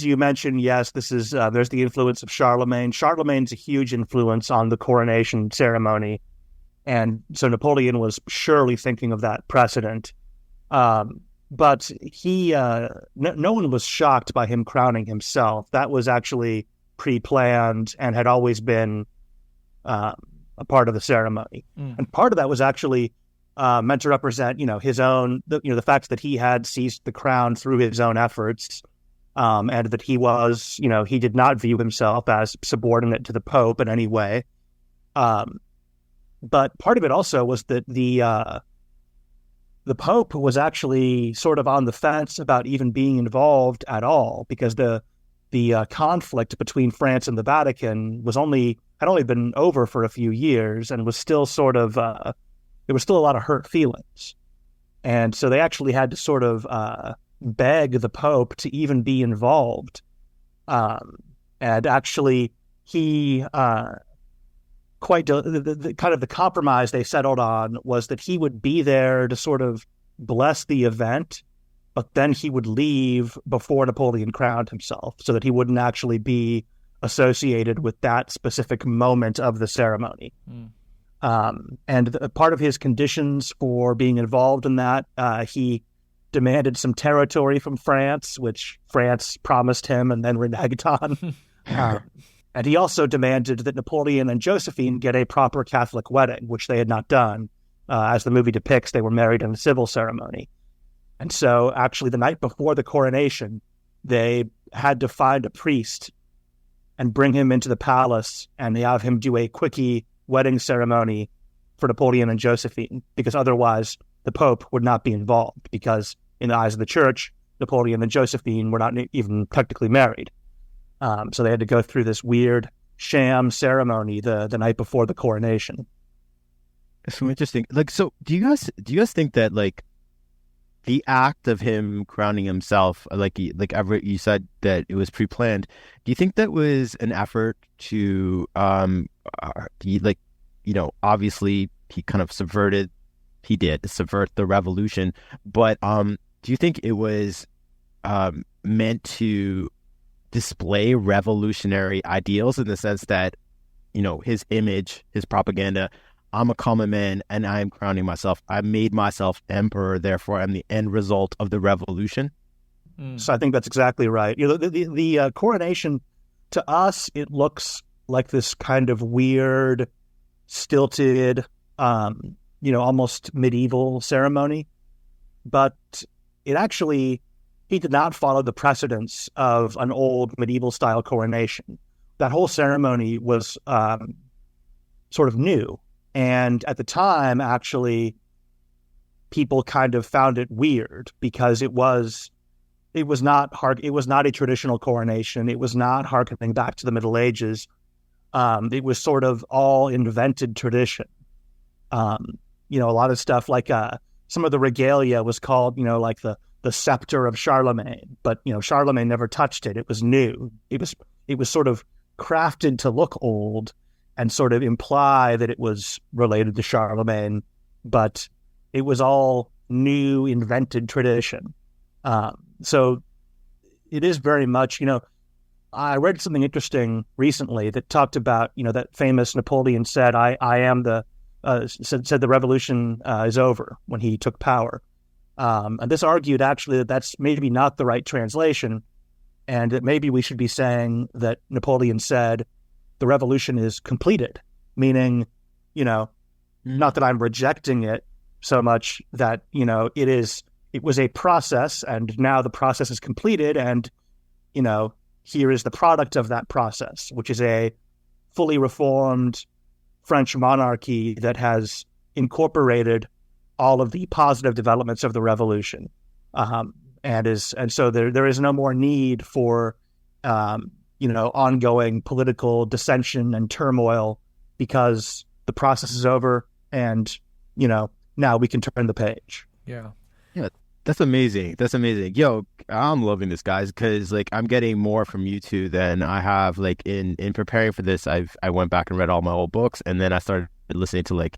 you mentioned, yes, this is there's the influence of Charlemagne. Charlemagne's a huge influence on the coronation ceremony, and so Napoleon was surely thinking of that precedent. But he, no one was shocked by him crowning himself. That was actually pre-planned and had always been a part of the ceremony. And part of that was actually meant to represent, his own, the fact that he had seized the crown through his own efforts, and that he was, he did not view himself as subordinate to the Pope in any way. But part of it also was that the Pope was actually sort of on the fence about even being involved at all, because the conflict between France and the Vatican had only been over for a few years, and was still sort of there was still a lot of hurt feelings, and so they actually had to sort of beg the Pope to even be involved, and actually he the kind of the compromise they settled on was that he would be there to sort of bless the event, but then he would leave before Napoleon crowned himself, so that he wouldn't actually be associated with that specific moment of the ceremony. And part of his conditions for being involved in that, he demanded some territory from France, which France promised him and then reneged on. And he also demanded that Napoleon and Josephine get a proper Catholic wedding, which they had not done. As the movie depicts, they were married in a civil ceremony. And so actually the night before the coronation, they had to find a priest and bring him into the palace, and they have him do a quickie wedding ceremony for Napoleon and Josephine, because otherwise the Pope would not be involved, because in the eyes of the church, Napoleon and Josephine were not even technically married. So they had to go through this weird sham ceremony the night before the coronation. It's so interesting. So do you guys think that the act of him crowning himself, like Everett, you said that it was pre-planned. Do you think that was an effort to, obviously he kind of subvert the revolution, but do you think it was meant to display revolutionary ideals, in the sense that, his image, his propaganda, I'm a common man and I am crowning myself. I made myself emperor, therefore I'm the end result of the revolution? So I think that's exactly right. The coronation, to us, it looks like this kind of weird, stilted, almost medieval ceremony. But it actually, he did not follow the precedents of an old medieval style coronation. That whole ceremony was sort of new. And at the time, actually, people kind of found it weird, because it was not a traditional coronation. It was not harkening back to the Middle Ages. It was sort of all invented tradition. A lot of stuff like some of the regalia was called, like the scepter of Charlemagne, but Charlemagne never touched it. It was new. It was sort of crafted to look old and sort of imply that it was related to Charlemagne, but it was all new, invented tradition. So it is very much, I read something interesting recently that talked about, that famous Napoleon said, said the revolution is over when he took power. And this argued actually that that's maybe not the right translation, and that maybe we should be saying that Napoleon said the revolution is completed, meaning, not that I'm rejecting it so much that, it was a process and now the process is completed and, here is the product of that process, which is a fully reformed French monarchy that has incorporated all of the positive developments of the revolution. And so there is no more need for, ongoing political dissension and turmoil because the process is over and, now we can turn the page. Yeah. Yeah. That's amazing. That's amazing. Yo, I'm loving this, guys, because I'm getting more from you two than I have. In preparing for this, I went back and read all my old books, and then I started listening to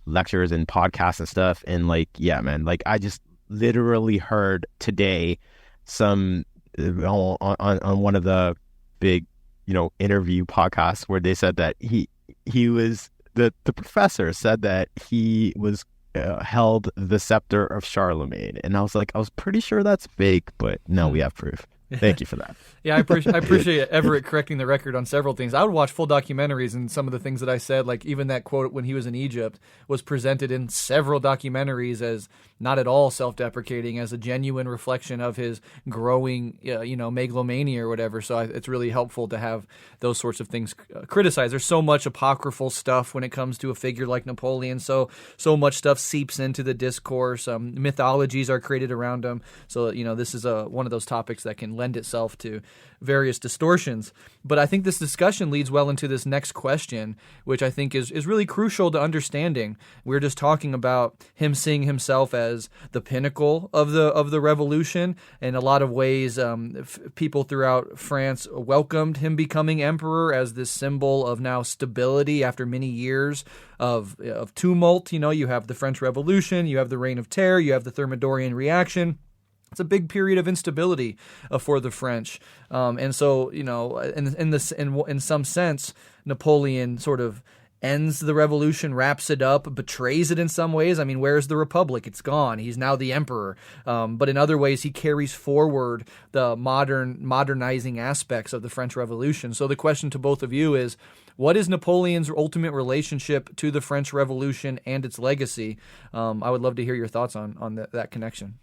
lectures and podcasts and stuff. And yeah, man, I just literally heard today some on one of the big interview podcasts where they said that he was the professor said that he was held the scepter of Charlemagne, and I was pretty sure that's fake, but no, we have proof. Thank you for that. Yeah, I appreciate Everett correcting the record on several things. I would watch full documentaries, and some of the things that I said, even that quote when he was in Egypt, was presented in several documentaries as not at all self-deprecating, as a genuine reflection of his growing, megalomania or whatever. So it's really helpful to have those sorts of things criticized. There's so much apocryphal stuff when it comes to a figure like Napoleon. So much stuff seeps into the discourse. Mythologies are created around him. So this is one of those topics that can lend itself to various distortions. But I think this discussion leads well into this next question, which I think is really crucial to understanding. We're just talking about him seeing himself as the pinnacle of the revolution. In a lot of ways, people throughout France welcomed him becoming emperor as this symbol of now stability after many years of tumult. You have the French Revolution, you have the Reign of Terror, you have the Thermidorian reaction. It's a big period of instability for the French, and so in some sense, Napoleon sort of ends the revolution, wraps it up, betrays it in some ways. I mean, where's the Republic? It's gone. He's now the emperor. But in other ways, he carries forward the modernizing aspects of the French Revolution. So the question to both of you is, what is Napoleon's ultimate relationship to the French Revolution and its legacy? I would love to hear your thoughts on that connection.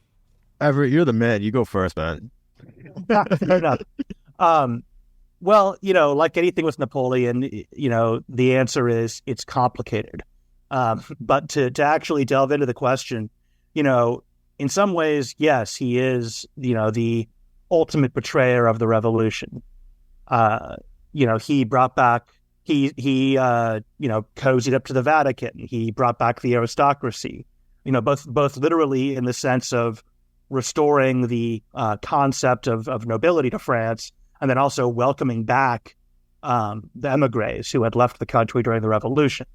Everett, you're the man. You go first, man. Fair enough. Well, like anything with Napoleon, the answer is it's complicated. But to actually delve into the question, in some ways, yes, he is, the ultimate betrayer of the revolution. He brought back, he cozied up to the Vatican. He brought back the aristocracy, both literally in the sense of restoring the concept of nobility to France, and then also welcoming back the emigres who had left the country during the revolution.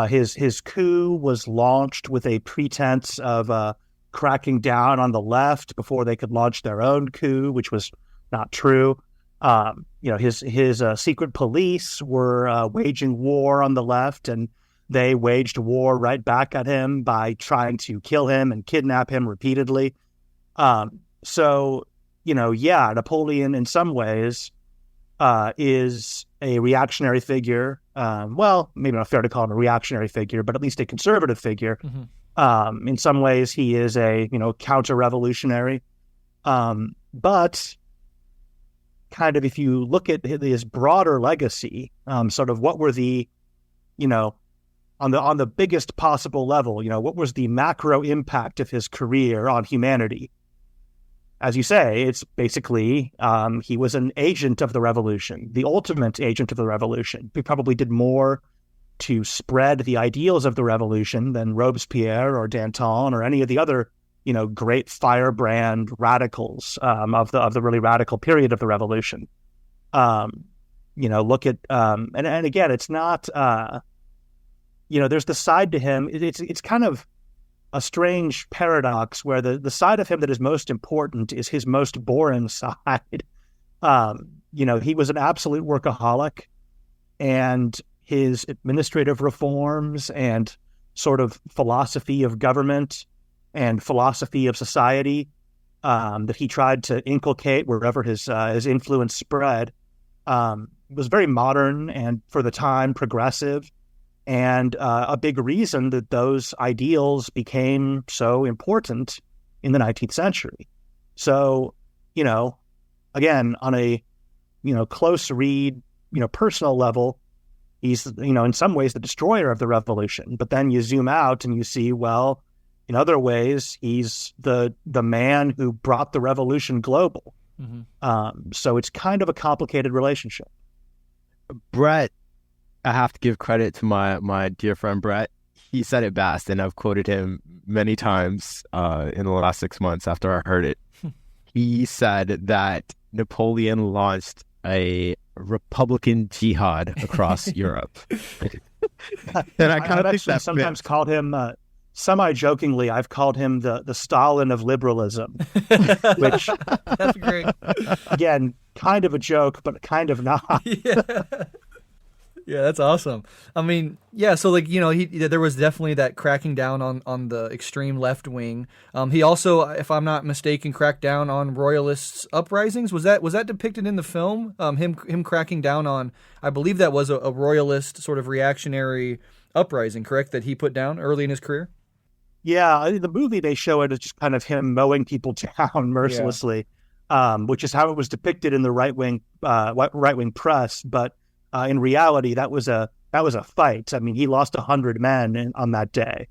His coup was launched with a pretense of cracking down on the left before they could launch their own coup, which was not true. His secret police were waging war on the left, and they waged war right back at him by trying to kill him and kidnap him repeatedly. Napoleon in some ways is a reactionary figure. Maybe not fair to call him a reactionary figure, but at least a conservative figure. Mm-hmm. In some ways, he is a counter-revolutionary. But kind of if you look at his broader legacy, sort of what were the, on the biggest possible level, what was the macro impact of his career on humanity? As you say, it's basically he was an agent of the revolution, the ultimate agent of the revolution. He probably did more to spread the ideals of the revolution than Robespierre or Danton or any of the other, great firebrand radicals of the really radical period of the revolution. Look at and again, it's not. There's the side to him. It's kind of a strange paradox where the side of him that is most important is his most boring side. He was an absolute workaholic, and his administrative reforms and sort of philosophy of government and philosophy of society that he tried to inculcate wherever his influence spread was very modern and, for the time, progressive, and a big reason that those ideals became so important in the 19th century. So, again, on a, close read, personal level, he's, in some ways the destroyer of the revolution. But then you zoom out and you see, well, in other ways, he's the man who brought the revolution global. So it's kind of a complicated relationship. Breht, I have to give credit to my dear friend Breht. He said it best, and I've quoted him many times in the last 6 months after I heard it. He said that Napoleon launched a Republican jihad across Europe. And I kind of think that sometimes called him, semi-jokingly, I've called him the Stalin of liberalism, which, that's great. Again, kind of a joke, but kind of not. Yeah, that's awesome. I mean, yeah, so there was definitely that cracking down on the extreme left wing. He also, if I'm not mistaken, cracked down on royalists' uprisings. Was that depicted in the film? Him cracking down on, I believe that was a royalist sort of reactionary uprising, correct? That he put down early in his career. Yeah, the movie, they show it as just kind of him mowing people down mercilessly, which is how it was depicted in the right wing press. But in reality, that was a fight. I mean, he lost 100 men on that day.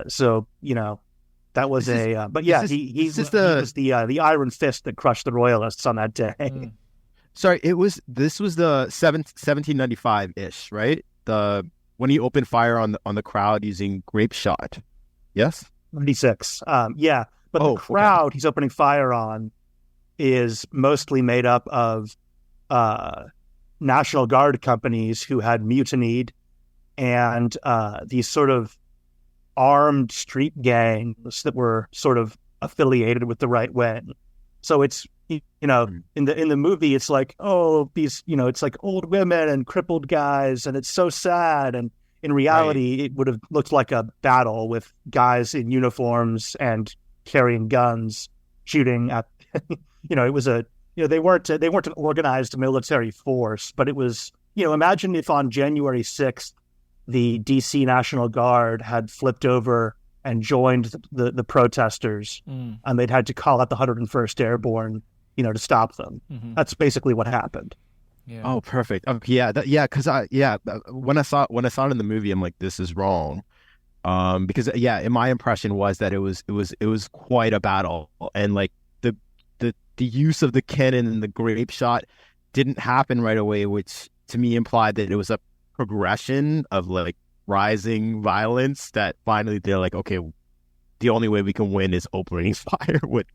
So that was But yeah, he was the iron fist that crushed the royalists on that day. Sorry, this was the 1795-ish, right? When he opened fire on the crowd using grape shot. Yes? 96. Yeah. But the crowd he's opening fire on is mostly made up of National Guard companies who had mutinied, and these sort of armed street gangs that were sort of affiliated with the right wing. So it's, in the movie, it's like, it's like old women and crippled guys, and it's so sad. And in reality, It would have looked like a battle with guys in uniforms and carrying guns, shooting at. It was they weren't an organized military force, but it was. Imagine if on January 6th, the DC National Guard had flipped over and joined the protesters, and they'd had to call out the 101st Airborne, to stop them. That's basically what happened. Yeah. Oh, perfect. Because when I saw it in the movie, I'm like, this is wrong, because in my impression was that it was quite a battle, and like the use of the cannon and the grape shot didn't happen right away, which to me implied that it was a progression of like rising violence that finally they're like, okay, the only way we can win is opening fire with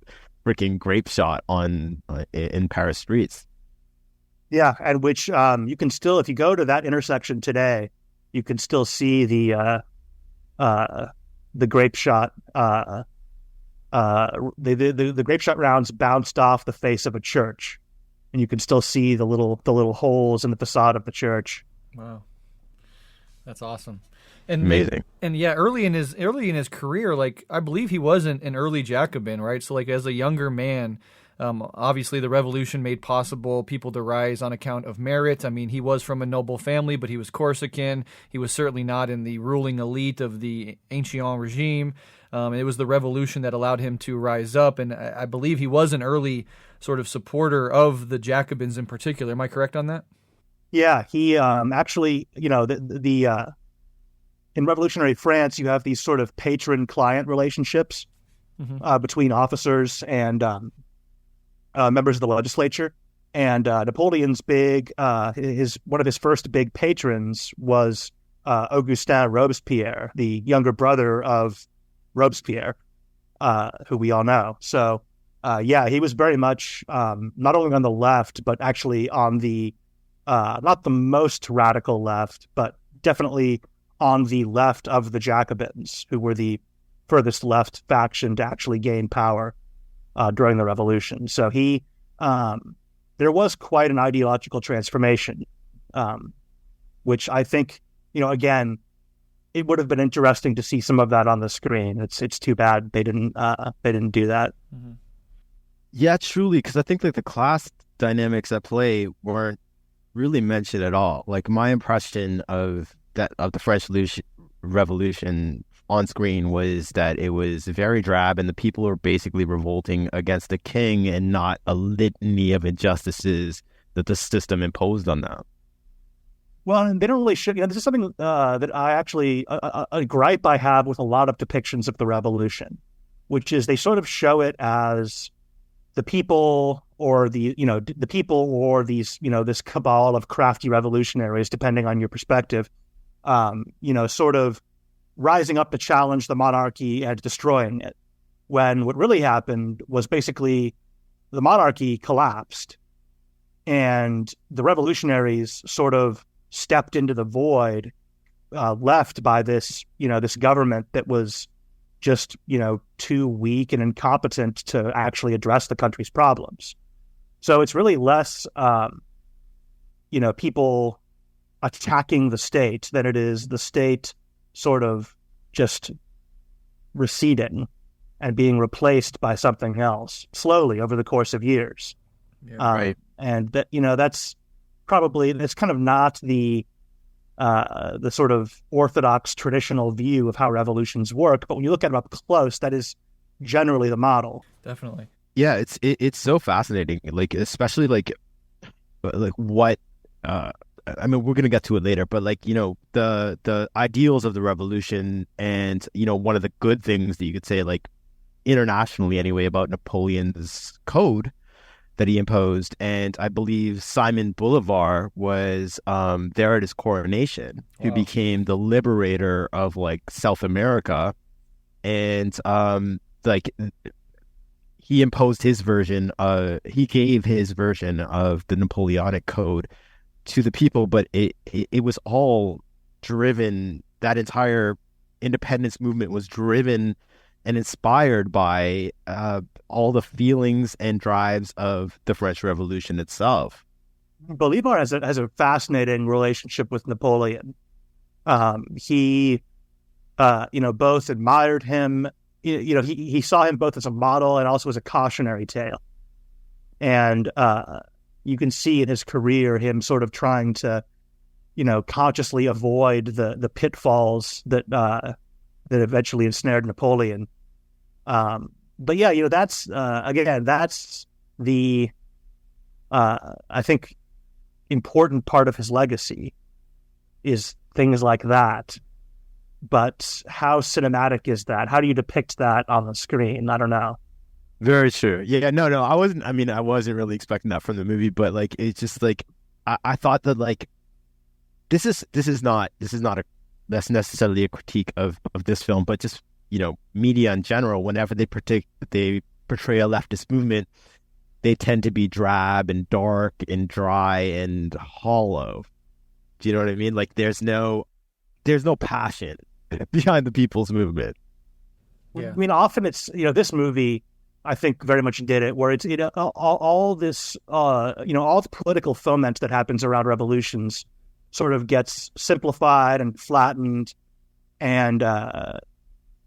freaking grape shot in Paris streets. Yeah, and which you can still, if you go to that intersection today, you can still see the grape shot. The grape shot rounds bounced off the face of a church, and you can still see the little holes in the facade of the church. Wow, that's awesome. And amazing. And yeah, early in his career, like I believe he wasn't an early Jacobin, right? So like as a younger man. Obviously, the revolution made possible people to rise on account of merit. I mean, he was from a noble family, but he was Corsican. He was certainly not in the ruling elite of the ancient regime. It was the revolution that allowed him to rise up, and I believe he was an early sort of supporter of the Jacobins in particular. Am I correct on that? Yeah, he actually, in revolutionary France, you have these sort of patron-client relationships between officers and members of the legislature, and Napoleon's one of his first big patrons was Augustin Robespierre, the younger brother of Robespierre, who we all know. So, he was very much not only on the left, but actually on the not the most radical left, but definitely on the left of the Jacobins, who were the furthest left faction to actually gain power during the revolution. So there was quite an ideological transformation, which I think, again, it would have been interesting to see some of that on the screen. It's too bad they didn't do that. Yeah, truly, because I think like the class dynamics at play weren't really mentioned at all. Like my impression of the Revolution on screen was that it was very drab and the people were basically revolting against the king and not a litany of injustices that the system imposed on them. Well, and they don't really show. This is something that I actually a gripe I have with a lot of depictions of the revolution, which is they sort of show it as the people or the people or these this cabal of crafty revolutionaries, depending on your perspective, sort of rising up to challenge the monarchy and destroying it. When what really happened was basically the monarchy collapsed, and the revolutionaries sort of stepped into the void left by this government that was just too weak and incompetent to actually address the country's problems. So it's really less people attacking the state than it is the state sort of just receding and being replaced by something else slowly over the course of years. Yeah, right. And that that's kind of not the sort of orthodox traditional view of how revolutions work. But when you look at them up close, that is generally the model. Definitely. Yeah, it's so fascinating. Like especially like what I mean, we're gonna get to it later, but like the ideals of the revolution, and one of the good things that you could say, like internationally anyway, about Napoleon's code that he imposed, and I believe Simon Bolivar was there at his coronation, who became the liberator of like South America, and like he imposed his version. He gave his version of the Napoleonic Code to the people, but it was all driven. That entire independence movement was driven and inspired by all the feelings and drives of the French Revolution itself. Bolivar has a fascinating relationship with Napoleon. He, both admired him. He saw him both as a model and also as a cautionary tale. And you can see in his career him sort of trying to, consciously avoid the pitfalls that eventually ensnared Napoleon. But yeah, that's again, that's the I think important part of his legacy is things like that. But how cinematic is that? How do you depict that on the screen? I don't know. Very true. Yeah, no, I wasn't. I mean, I wasn't really expecting that from the movie, but like, it's just like I thought that like this is not that's necessarily a critique of this film, but just media in general. Whenever they portray a leftist movement, they tend to be drab and dark and dry and hollow. Do you know what I mean? Like there's no passion behind the people's movement. Yeah. I mean, often it's this movie, I think, very much did it, where it's all this all the political foment that happens around revolutions sort of gets simplified and flattened and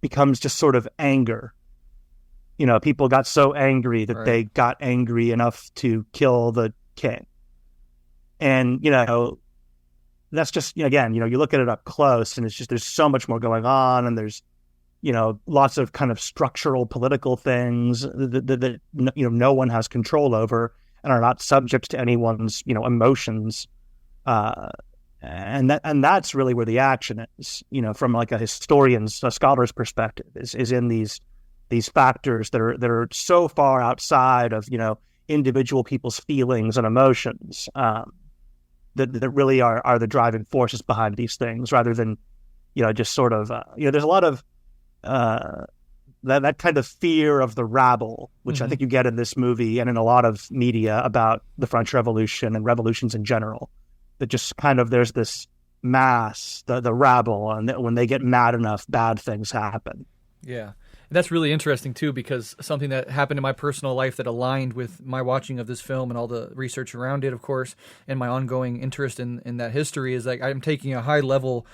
becomes just sort of anger. People got so angry that they got angry enough to kill the king. And, that's just, again, you look at it up close and it's just, there's so much more going on, and there's, lots of kind of structural political things that no one has control over and are not subject to anyone's, emotions. And that's really where the action is, from like a scholar's perspective, is in these factors that are so far outside of, individual people's feelings and emotions, that really are the driving forces behind these things, rather than, just sort of, there's a lot of that kind of fear of the rabble, which I think you get in this movie and in a lot of media about the French Revolution and revolutions in general. That just kind of, there's this mass, the rabble, and when they get mad enough, bad things happen. Yeah. That's really interesting, too, because something that happened in my personal life that aligned with my watching of this film and all the research around it, of course, and my ongoing interest in that history is like I'm taking a high-level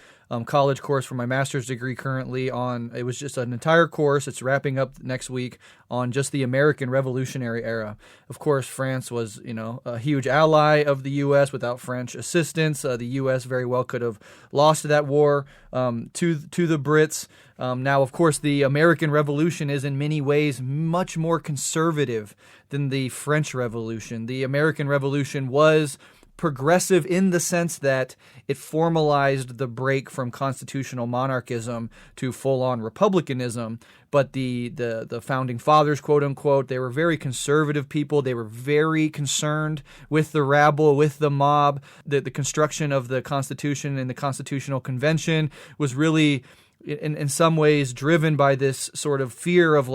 college course for my master's degree currently on, it was just an entire course. It's wrapping up next week on just the American Revolutionary era. Of course, France was, a huge ally of the U.S. Without French assistance, the U.S. very well could have lost that war to the Brits. Now, of course, the American Revolution is in many ways much more conservative than the French Revolution. The American Revolution was progressive in the sense that it formalized the break from constitutional monarchism to full-on republicanism. But the founding fathers, quote unquote, they were very conservative people. They were very concerned with the rabble, with the mob. The construction of the Constitution and the Constitutional Convention was really, in some ways, driven by this sort of fear of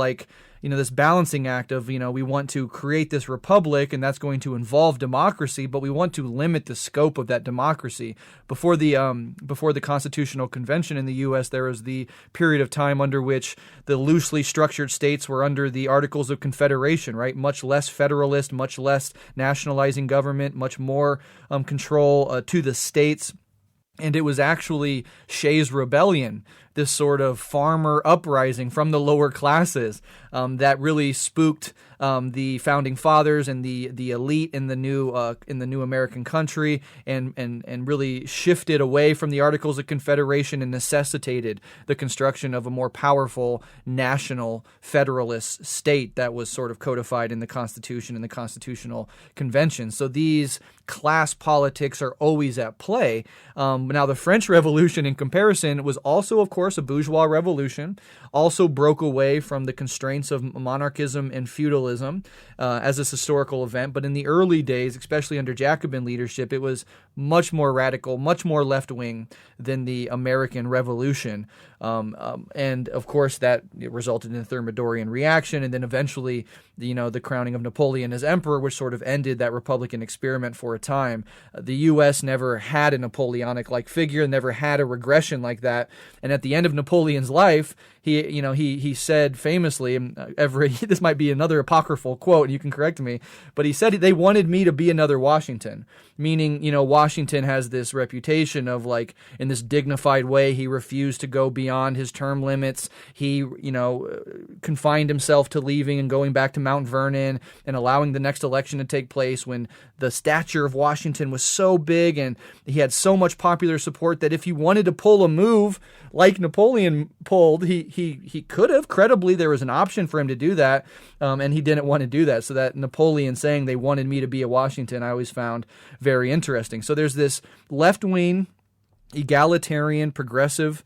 this balancing act of, we want to create this republic, and that's going to involve democracy, but we want to limit the scope of that democracy. Before the Constitutional Convention in the U.S., there was the period of time under which the loosely structured states were under the Articles of Confederation, right? Much less federalist, much less nationalizing government, much more control to the states. And it was actually Shays' Rebellion, this sort of farmer uprising from the lower classes that really spooked the founding fathers and the elite in the new American country, and really shifted away from the Articles of Confederation and necessitated the construction of a more powerful national federalist state that was sort of codified in the Constitution and the Constitutional Convention. So these class politics are always at play. Now, the French Revolution, in comparison, was also, of course, a bourgeois revolution, also broke away from the constraints of monarchism and feudalism as this historical event. But in the early days, especially under Jacobin leadership, it was much more radical, much more left-wing than the American Revolution. And, of course, that resulted in the Thermidorian reaction, and then eventually, the crowning of Napoleon as emperor, which sort of ended that Republican experiment for a time. The U.S. never had a Napoleonic-like figure, never had a regression like that. And at the end of Napoleon's life, he said famously, Everett, this might be another apocryphal quote, and you can correct me, but he said they wanted me to be another Washington, meaning, Washington has this reputation of, in this dignified way, he refused to go beyond his term limits. He, confined himself to leaving and going back to Mount Vernon and allowing the next election to take place when the stature of Washington was so big and he had so much popular support that if he wanted to pull a move like Napoleon pulled, he could have. Credibly, there was an option for him to do that, and he didn't want to do that. So that Napoleon saying they wanted me to be a Washington, I always found very interesting. So there's this left-wing, egalitarian, progressive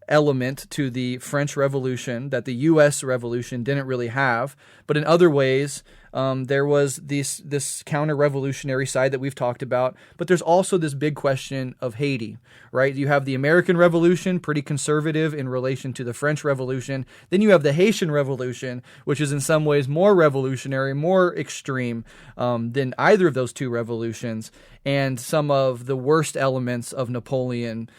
element to the French Revolution that the U.S. Revolution didn't really have. But in other ways, there was this counter-revolutionary side that we've talked about. But there's also this big question of Haiti, right? You have the American Revolution, pretty conservative in relation to the French Revolution. Then you have the Haitian Revolution, which is in some ways more revolutionary, more extreme than either of those two revolutions. And some of the worst elements of Napoleon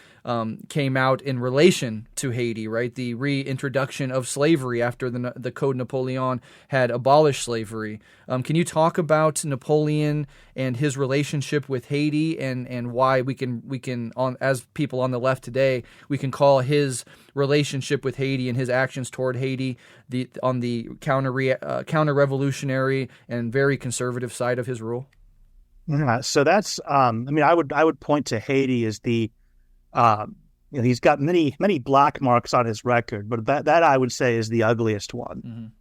came out in relation to Haiti, right? The reintroduction of slavery after the Code Napoleon had abolished slavery. Can you talk about Napoleon and his relationship with Haiti and why we can as people on the left today, we can call his relationship with Haiti and his actions toward Haiti on the counter-revolutionary and very conservative side of his rule? Yeah, so that's I would point to Haiti as the he's got many black marks on his record, but that I would say is the ugliest one.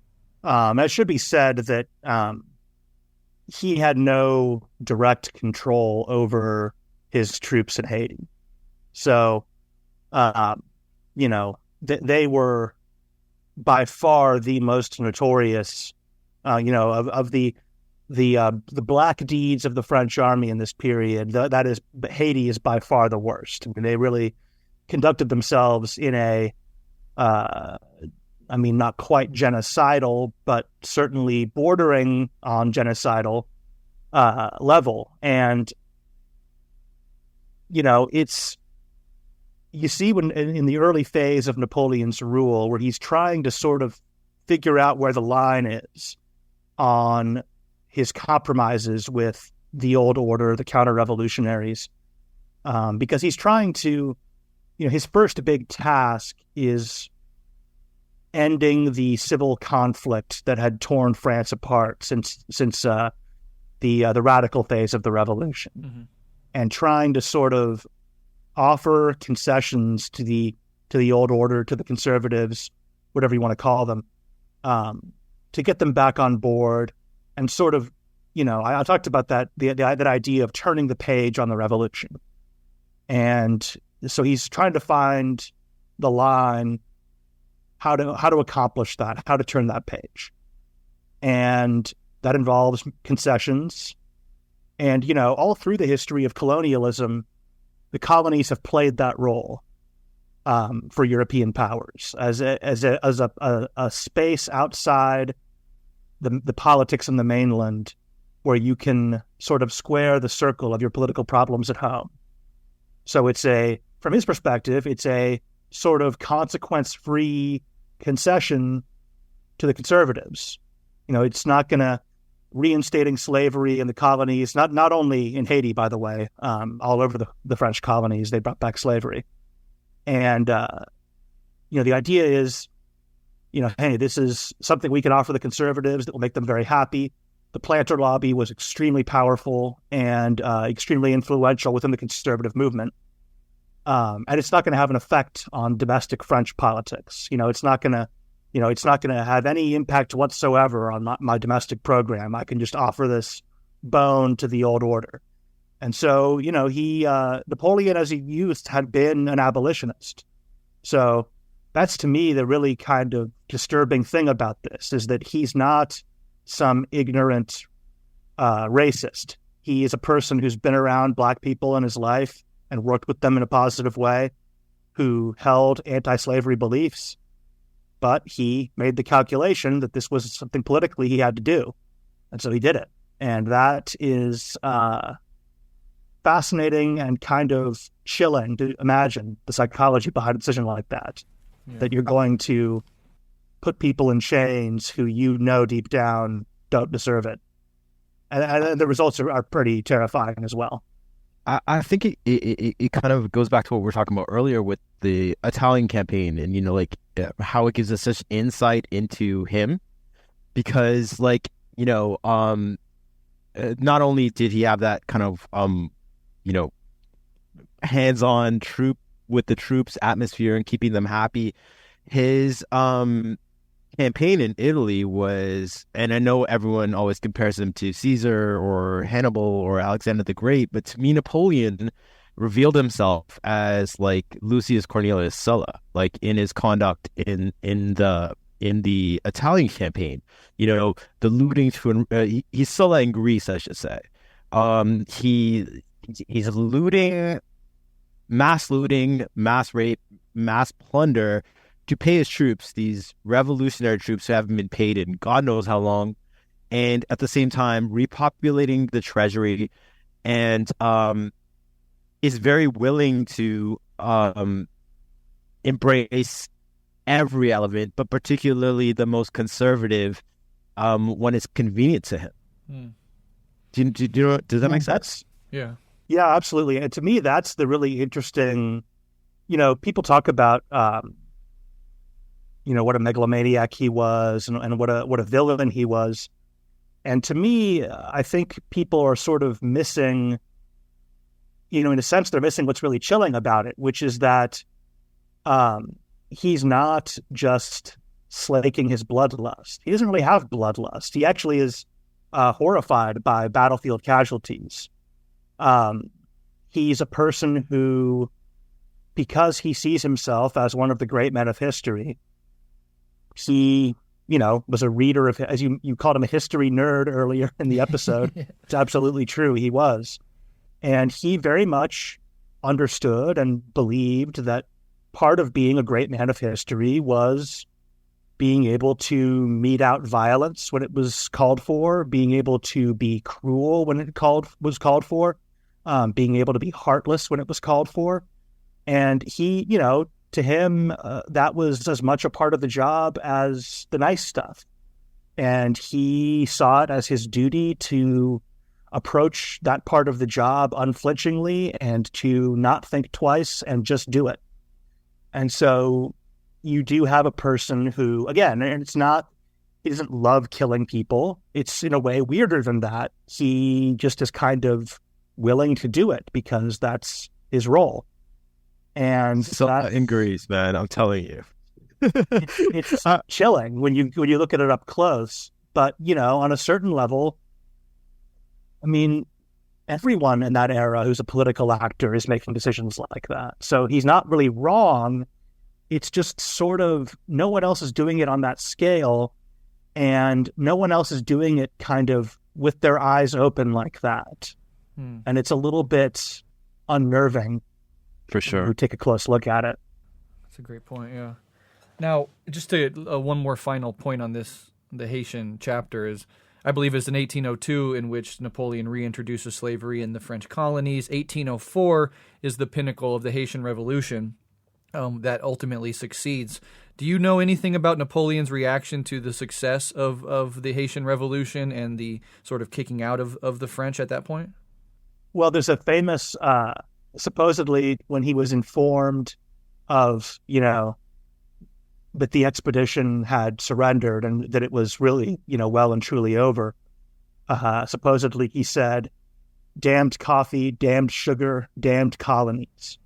Mm-hmm. It should be said that he had no direct control over his troops in Haiti. So, they were by far the most notorious, of the black deeds of the French army in this period. Haiti is by far the worst. I mean, they really conducted themselves in a, not quite genocidal, but certainly bordering on genocidal level. And, you see when in the early phase of Napoleon's rule, where he's trying to sort of figure out where the line is on his compromises with the old order, the counter-revolutionaries, because he's trying to his first big task is ending the civil conflict that had torn France apart since the radical phase of the revolution, and trying to sort of offer concessions to the old order, to the conservatives, whatever you want to call them, to get them back on board, and sort of, I talked about that that idea of turning the page on the revolution, and so he's trying to find the line, how to accomplish that, how to turn that page, and that involves concessions. And all through the history of colonialism, the colonies have played that role for European powers as a space outside the politics in the mainland, where you can sort of square the circle of your political problems at home. So from his perspective, it's a sort of consequence-free concession to the conservatives. It's not going to reinstating slavery in the colonies, not only in Haiti, by the way, all over the French colonies, they brought back slavery. And, the idea is, hey, this is something we can offer the conservatives that will make them very happy. The planter lobby was extremely powerful and extremely influential within the conservative movement. And it's not going to have an effect on domestic French politics. It's not going to have any impact whatsoever on my domestic program. I can just offer this bone to the old order. And so, Napoleon as a youth had been an abolitionist. So that's, to me, the really kind of disturbing thing about this, is that he's not some ignorant racist. He is a person who's been around Black people in his life and worked with them in a positive way, who held anti-slavery beliefs. But he made the calculation that this was something politically he had to do. And so he did it. And that is fascinating and kind of chilling to imagine the psychology behind a decision like that, that you're going to put people in chains who deep down don't deserve it. And the results are pretty terrifying as well. I think it kind of goes back to what we were talking about earlier with the Italian campaign, and how it gives us such insight into him, because not only did he have that kind of hands-on troop with the troops atmosphere and keeping them happy, his campaign in Italy was, and I know everyone always compares him to Caesar or Hannibal or Alexander the Great, but to me, Napoleon revealed himself as Lucius Cornelius Sulla, in his conduct in the Italian campaign. The looting he's Sulla in Greece, I should say. He's looting, mass rape, mass plunder, to pay his troops, these revolutionary troops who haven't been paid in God knows how long, and at the same time repopulating the treasury, and is very willing to embrace every element, but particularly the most conservative when it's convenient to him. Does that make sense? Yeah. Yeah, absolutely. And to me, that's the really interesting, people talk about what a megalomaniac he was and what a villain he was. And to me, I think people are sort of missing, in a sense, they're missing what's really chilling about it, which is that he's not just slaking his bloodlust. He doesn't really have bloodlust. He actually is horrified by battlefield casualties. He's a person who, because he sees himself as one of the great men of history, he, was a reader of, as you called him, a history nerd earlier in the episode. It's absolutely true. He was. And he very much understood and believed that part of being a great man of history was being able to mete out violence when it was called for, being able to be cruel when it was called for, being able to be heartless when it was called for. And he, to him, that was as much a part of the job as the nice stuff. And he saw it as his duty to approach that part of the job unflinchingly and to not think twice and just do it. And so you do have a person who, again, and he doesn't love killing people. It's in a way weirder than that. He just is kind of willing to do it because that's his role. And so in Greece, man, I'm telling you. it's chilling when you look at it up close. But, on a certain level, I mean, everyone in that era who's a political actor is making decisions like that. So he's not really wrong. It's just sort of no one else is doing it on that scale, and no one else is doing it kind of with their eyes open like that. And it's a little bit unnerving. For sure. You take a close look at it. That's a great point, yeah. Now, just to one more final point on this, the Haitian chapter is, I believe it's in 1802 in which Napoleon reintroduces slavery in the French colonies. 1804 is the pinnacle of the Haitian Revolution that ultimately succeeds. Do you know anything about Napoleon's reaction to the success of the Haitian Revolution and the sort of kicking out of the French at that point? Well, there's a famous, supposedly when he was informed of, that the expedition had surrendered and that it was really, well and truly over. Supposedly he said, "Damned coffee, damned sugar, damned colonies."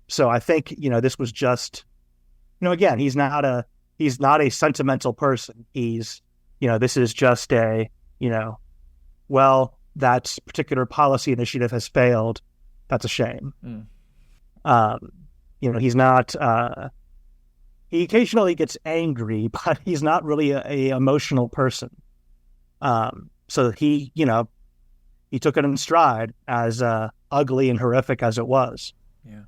So I think, this was just, again, he's not a sentimental person. He's, this is just a, well, that particular policy initiative has failed. That's a shame. He's not, he occasionally gets angry, but he's not really a emotional person. So he took it in stride, as ugly and horrific as it was. Yeah.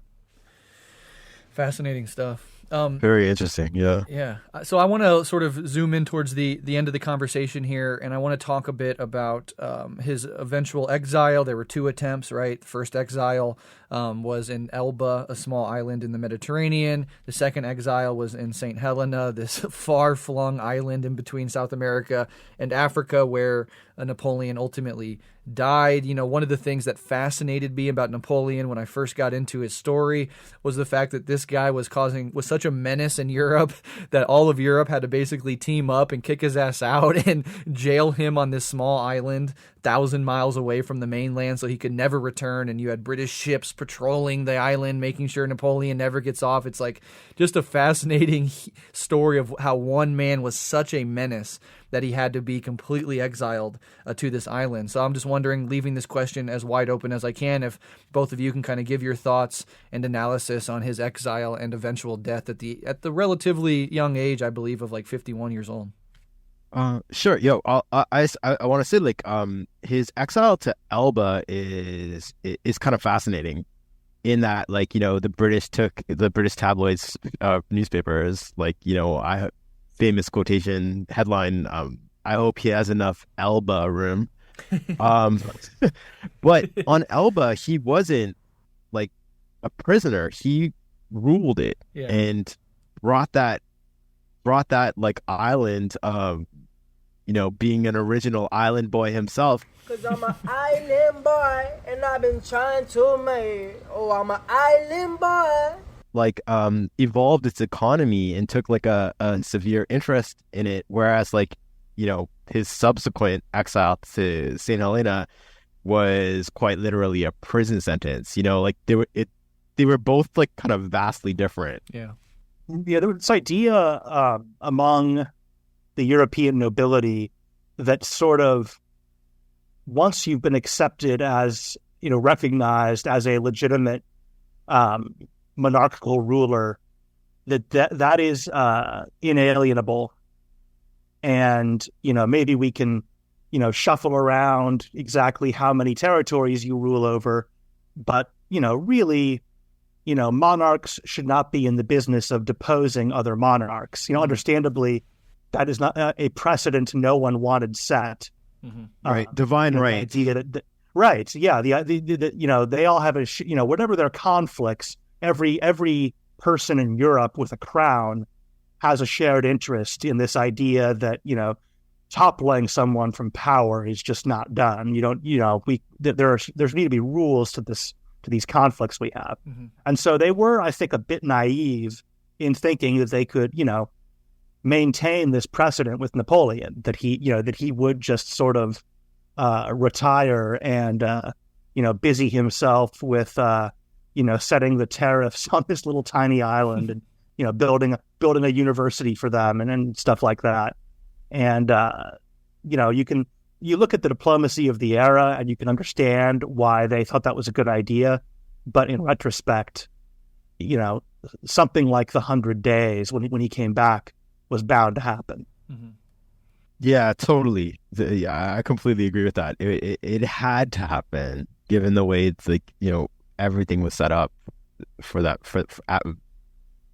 Fascinating stuff. Very interesting, yeah. Yeah. So I want to sort of zoom in towards the end of the conversation here, and I want to talk a bit about his eventual exile. There were two attempts, right? The first exile was in Elba, a small island in the Mediterranean. The second exile was in St. Helena, this far-flung island in between South America and Africa, where Napoleon ultimately died. One of the things that fascinated me about Napoleon when I first got into his story was the fact that this guy was such a menace in Europe that all of Europe had to basically team up and kick his ass out and jail him on this small island 1,000 miles away from the mainland so he could never return. And you had British ships patrolling the island, making sure Napoleon never gets off. It's like just a fascinating story of how one man was such a menace that he had to be completely exiled to this island. So I'm just wondering, leaving this question as wide open as I can, if both of you can kind of give your thoughts and analysis on his exile and eventual death at the relatively young age, I believe, of like 51 years old. Sure. Yo, I want to say, like, his exile to Elba is kind of fascinating in that, like, the British tabloids, newspapers, like, famous quotation headline, "I hope he has enough Elba room." But on Elba, he wasn't like a prisoner. He ruled it and brought that like island, being an original island boy himself. 'Cause I'm an island boy and I've been trying to make. Oh, I'm an island boy. Like evolved its economy and took like a severe interest in it, whereas like his subsequent exile to St. Helena was quite literally a prison sentence. Like they were both like kind of vastly different. There was this idea among the European nobility that sort of, once you've been accepted as recognized as a legitimate monarchical ruler, that is inalienable, and maybe we can shuffle around exactly how many territories you rule over, but really monarchs should not be in the business of deposing other monarchs. Understandably, that is not a precedent no one wanted set. Right, divine right. Right, yeah. They all have whatever their conflicts. Every person in Europe with a crown has a shared interest in this idea that toppling someone from power is just not done. There need to be rules to to these conflicts we have. And so they were, I think, a bit naive in thinking that they could, maintain this precedent with Napoleon, that he would just sort of retire and, busy himself with, setting the tariffs on this little tiny island and, building a university for them and stuff like that. And, you look at the diplomacy of the era and you can understand why they thought that was a good idea. But in retrospect, something like the 100 Days when he came back was bound to happen. Yeah, totally. I completely agree with that. It had to happen given the way it's everything was set up for that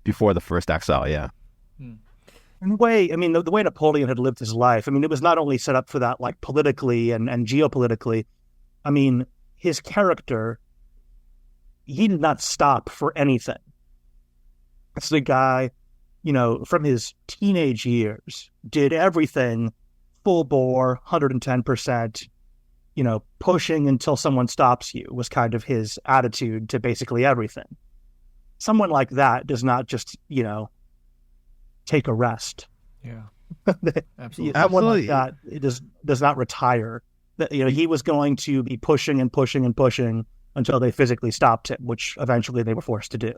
before the first exile. Yeah. In a way, the way Napoleon had lived his life, it was not only set up for that, like politically and geopolitically. His character, he did not stop for anything. It's the guy, from his teenage years, did everything full bore, 110%, pushing until someone stops you was kind of his attitude to basically everything. Someone like that does not just, take a rest. Yeah, absolutely. Someone like that does not retire. He was going to be pushing and pushing and pushing until they physically stopped him, which eventually they were forced to do.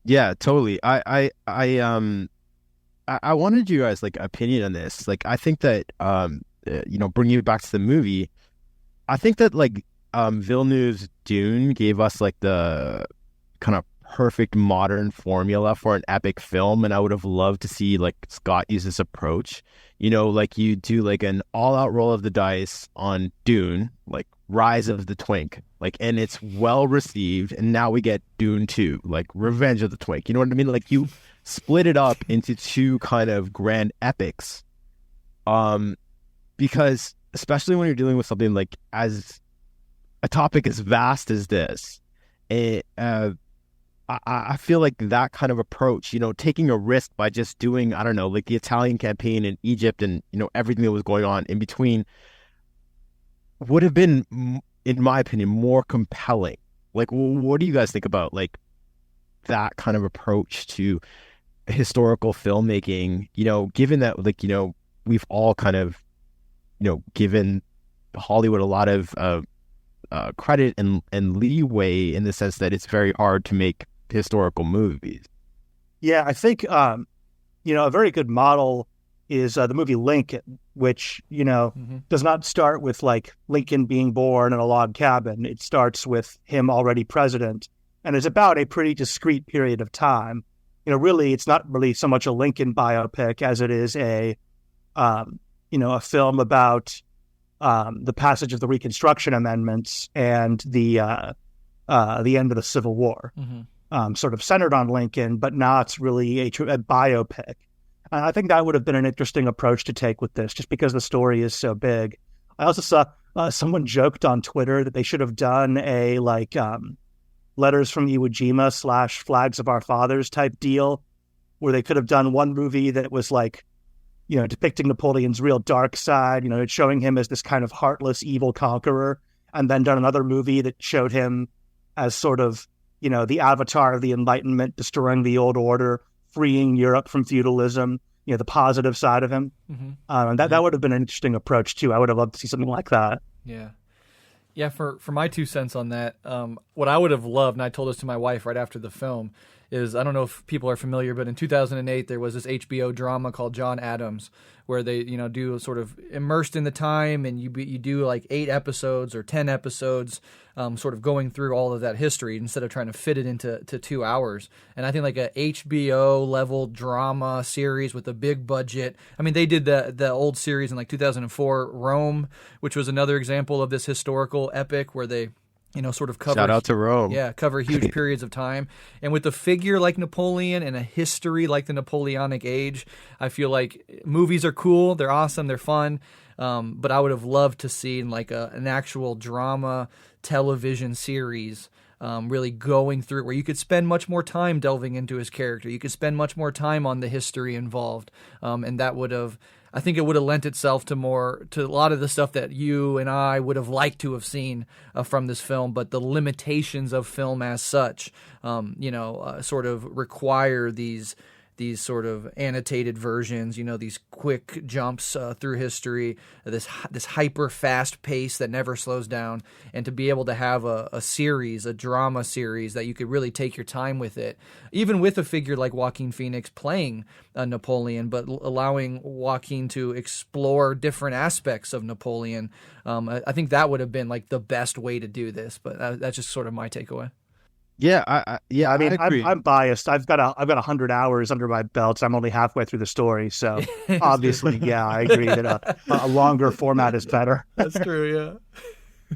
Yeah, totally. I wanted you guys opinion on this. I think that bringing you back to the movie, I think that Villeneuve's Dune gave us the kind of perfect modern formula for an epic film, and I would have loved to see Scott use this approach. You do an all-out roll of the dice on Dune, Rise of the Twink, and it's well received, and now we get Dune 2, Revenge of the Twink. You know what I mean? You split it up into two kind of grand epics, because especially when you're dealing with something as a topic as vast as this, I feel that kind of approach, taking a risk by just doing, I don't know, the Italian campaign in Egypt and, everything that was going on in between would have been, in my opinion, more compelling. What do you guys think about, that kind of approach to historical filmmaking, given that, we've all kind of, given Hollywood a lot of credit and leeway in the sense that it's very hard to make historical movies. Yeah, I think a very good model is the movie Lincoln, which does not start with Lincoln being born in a log cabin. It starts with him already president, and is about a pretty discrete period of time. Really, it's not really so much a Lincoln biopic as it is a film about the passage of the Reconstruction Amendments and the end of the Civil War. Sort of centered on Lincoln, but not really a biopic. And I think that would have been an interesting approach to take with this, just because the story is so big. I also saw someone joked on Twitter that they should have done a Letters from Iwo Jima / Flags of Our Fathers type deal, where they could have done one movie that was depicting Napoleon's real dark side, showing him as this kind of heartless, evil conqueror, and then done another movie that showed him as sort of, the avatar of the Enlightenment, destroying the old order, freeing Europe from feudalism, the positive side of him. And that would have been an interesting approach too. I would have loved to see something like that. Yeah. Yeah, for my 2 cents on that, what I would have loved, and I told this to my wife right after the film, is, I don't know if people are familiar, but in 2008 there was this HBO drama called John Adams, where they do sort of immersed in the time, and you do 8 episodes or 10 episodes, sort of going through all of that history instead of trying to fit it into 2 hours. And I think a HBO level drama series with a big budget. They did the old series in 2004, Rome, which was another example of this historical epic where they sort of cover. Shout out to Rome. Yeah, cover huge periods of time. And with a figure like Napoleon and a history like the Napoleonic Age, I feel like movies are cool, they're awesome, they're fun, but I would have loved to see an actual drama television series really going through it, where you could spend much more time delving into his character. You could spend much more time on the history involved, and that would have, I think it would have lent itself to a lot of the stuff that you and I would have liked to have seen from this film, but the limitations of film as such, sort of require these sort of annotated versions, these quick jumps through history, this hyper fast pace that never slows down, and to be able to have a drama series that you could really take your time with it, even with a figure like Joaquin Phoenix playing Napoleon, but allowing Joaquin to explore different aspects of Napoleon. I think that would have been like the best way to do this, but that's just sort of my takeaway. Yeah, I mean, I agree. I'm biased. I've got 100 hours under my belt. So I'm only halfway through the story, so obviously, yeah, I agree that a longer format is better. That's true.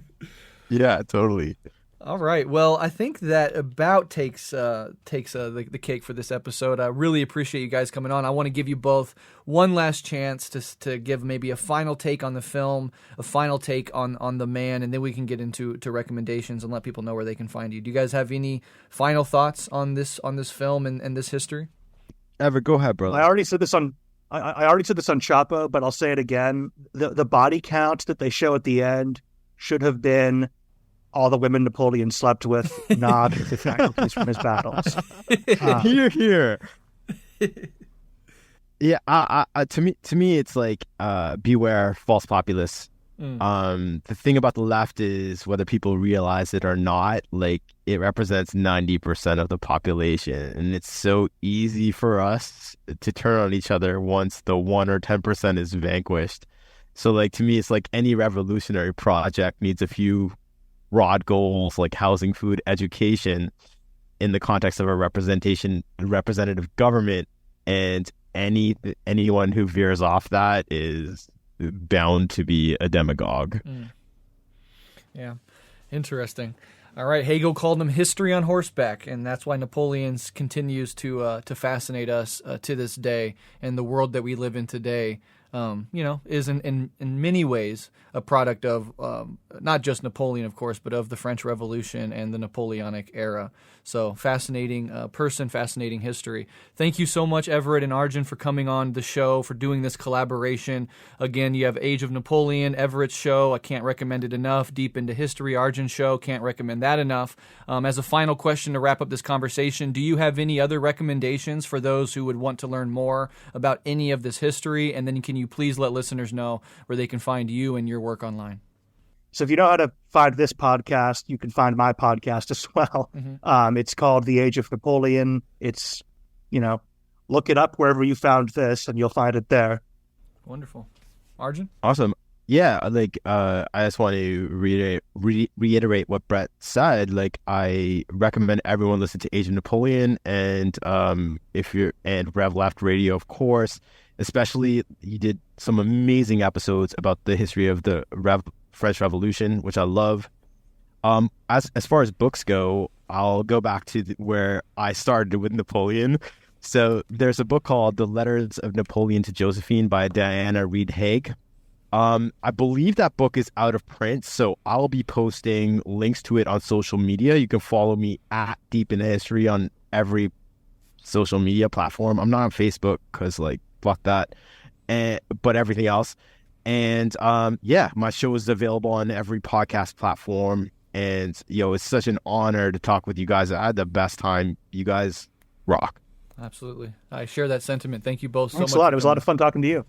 Yeah. Yeah, totally. All right. Well, I think that about takes the cake for this episode. I really appreciate you guys coming on. I want to give you both one last chance to give maybe a final take on the film, a final take on the man, and then we can get into recommendations and let people know where they can find you. Do you guys have any final thoughts on this film and this history? Everett, go ahead, brother. I already said this on Chapo, but I'll say it again. The body count that they show at the end should have been all the women Napoleon slept with, not the faculties from his battles. Here. Yeah, to me, it's like beware false populists. The thing about the left is, whether people realize it or not, like, it represents 90% of the population, and it's so easy for us to turn on each other once the 1 or 10% is vanquished. So, like, to me, it's like any revolutionary project needs a few broad goals, like housing, food, education, in the context of a representative government, and anyone who veers off that is bound to be a demagogue. Yeah, interesting. All right, Hegel called them history on horseback, and that's why Napoleon continues to fascinate us to this day, and the world that we live in today. Is in many ways a product of not just Napoleon, of course, but of the French Revolution and the Napoleonic era. So fascinating person, fascinating history. Thank you so much, Everett and Arjun, for coming on the show, for doing this collaboration. Again, you have Age of Napoleon, Everett's show. I can't recommend it enough. Deep into History, Arjun's show. Can't recommend that enough. As a final question to wrap up this conversation, do you have any other recommendations for those who would want to learn more about any of this history? And then can you please let listeners know where they can find you and your work online? So if you know how to find this podcast, you can find my podcast as well. Mm-hmm. It's called The Age of Napoleon. It's, look it up wherever you found this and you'll find it there. Wonderful. Arjun? Awesome. Yeah, like, I just want to reiterate what Breht said. Like, I recommend everyone listen to Age of Napoleon, and and Rev Left Radio, of course. Especially, you did some amazing episodes about the history of the French Revolution, which I love. As far as books go, I'll go back to where I started with Napoleon. So there's a book called The Letters of Napoleon to Josephine by Diana Reed Haig. I believe that book is out of print, so I'll be posting links to it on social media. You can follow me at Deep in History on every social media platform. I'm not on Facebook because, like, fuck that. But everything else. And my show is available on every podcast platform. And it's such an honor to talk with you guys. I had the best time. You guys rock. Absolutely. I share that sentiment. Thank you both so much. Thanks a lot. It was a lot of fun talking to you.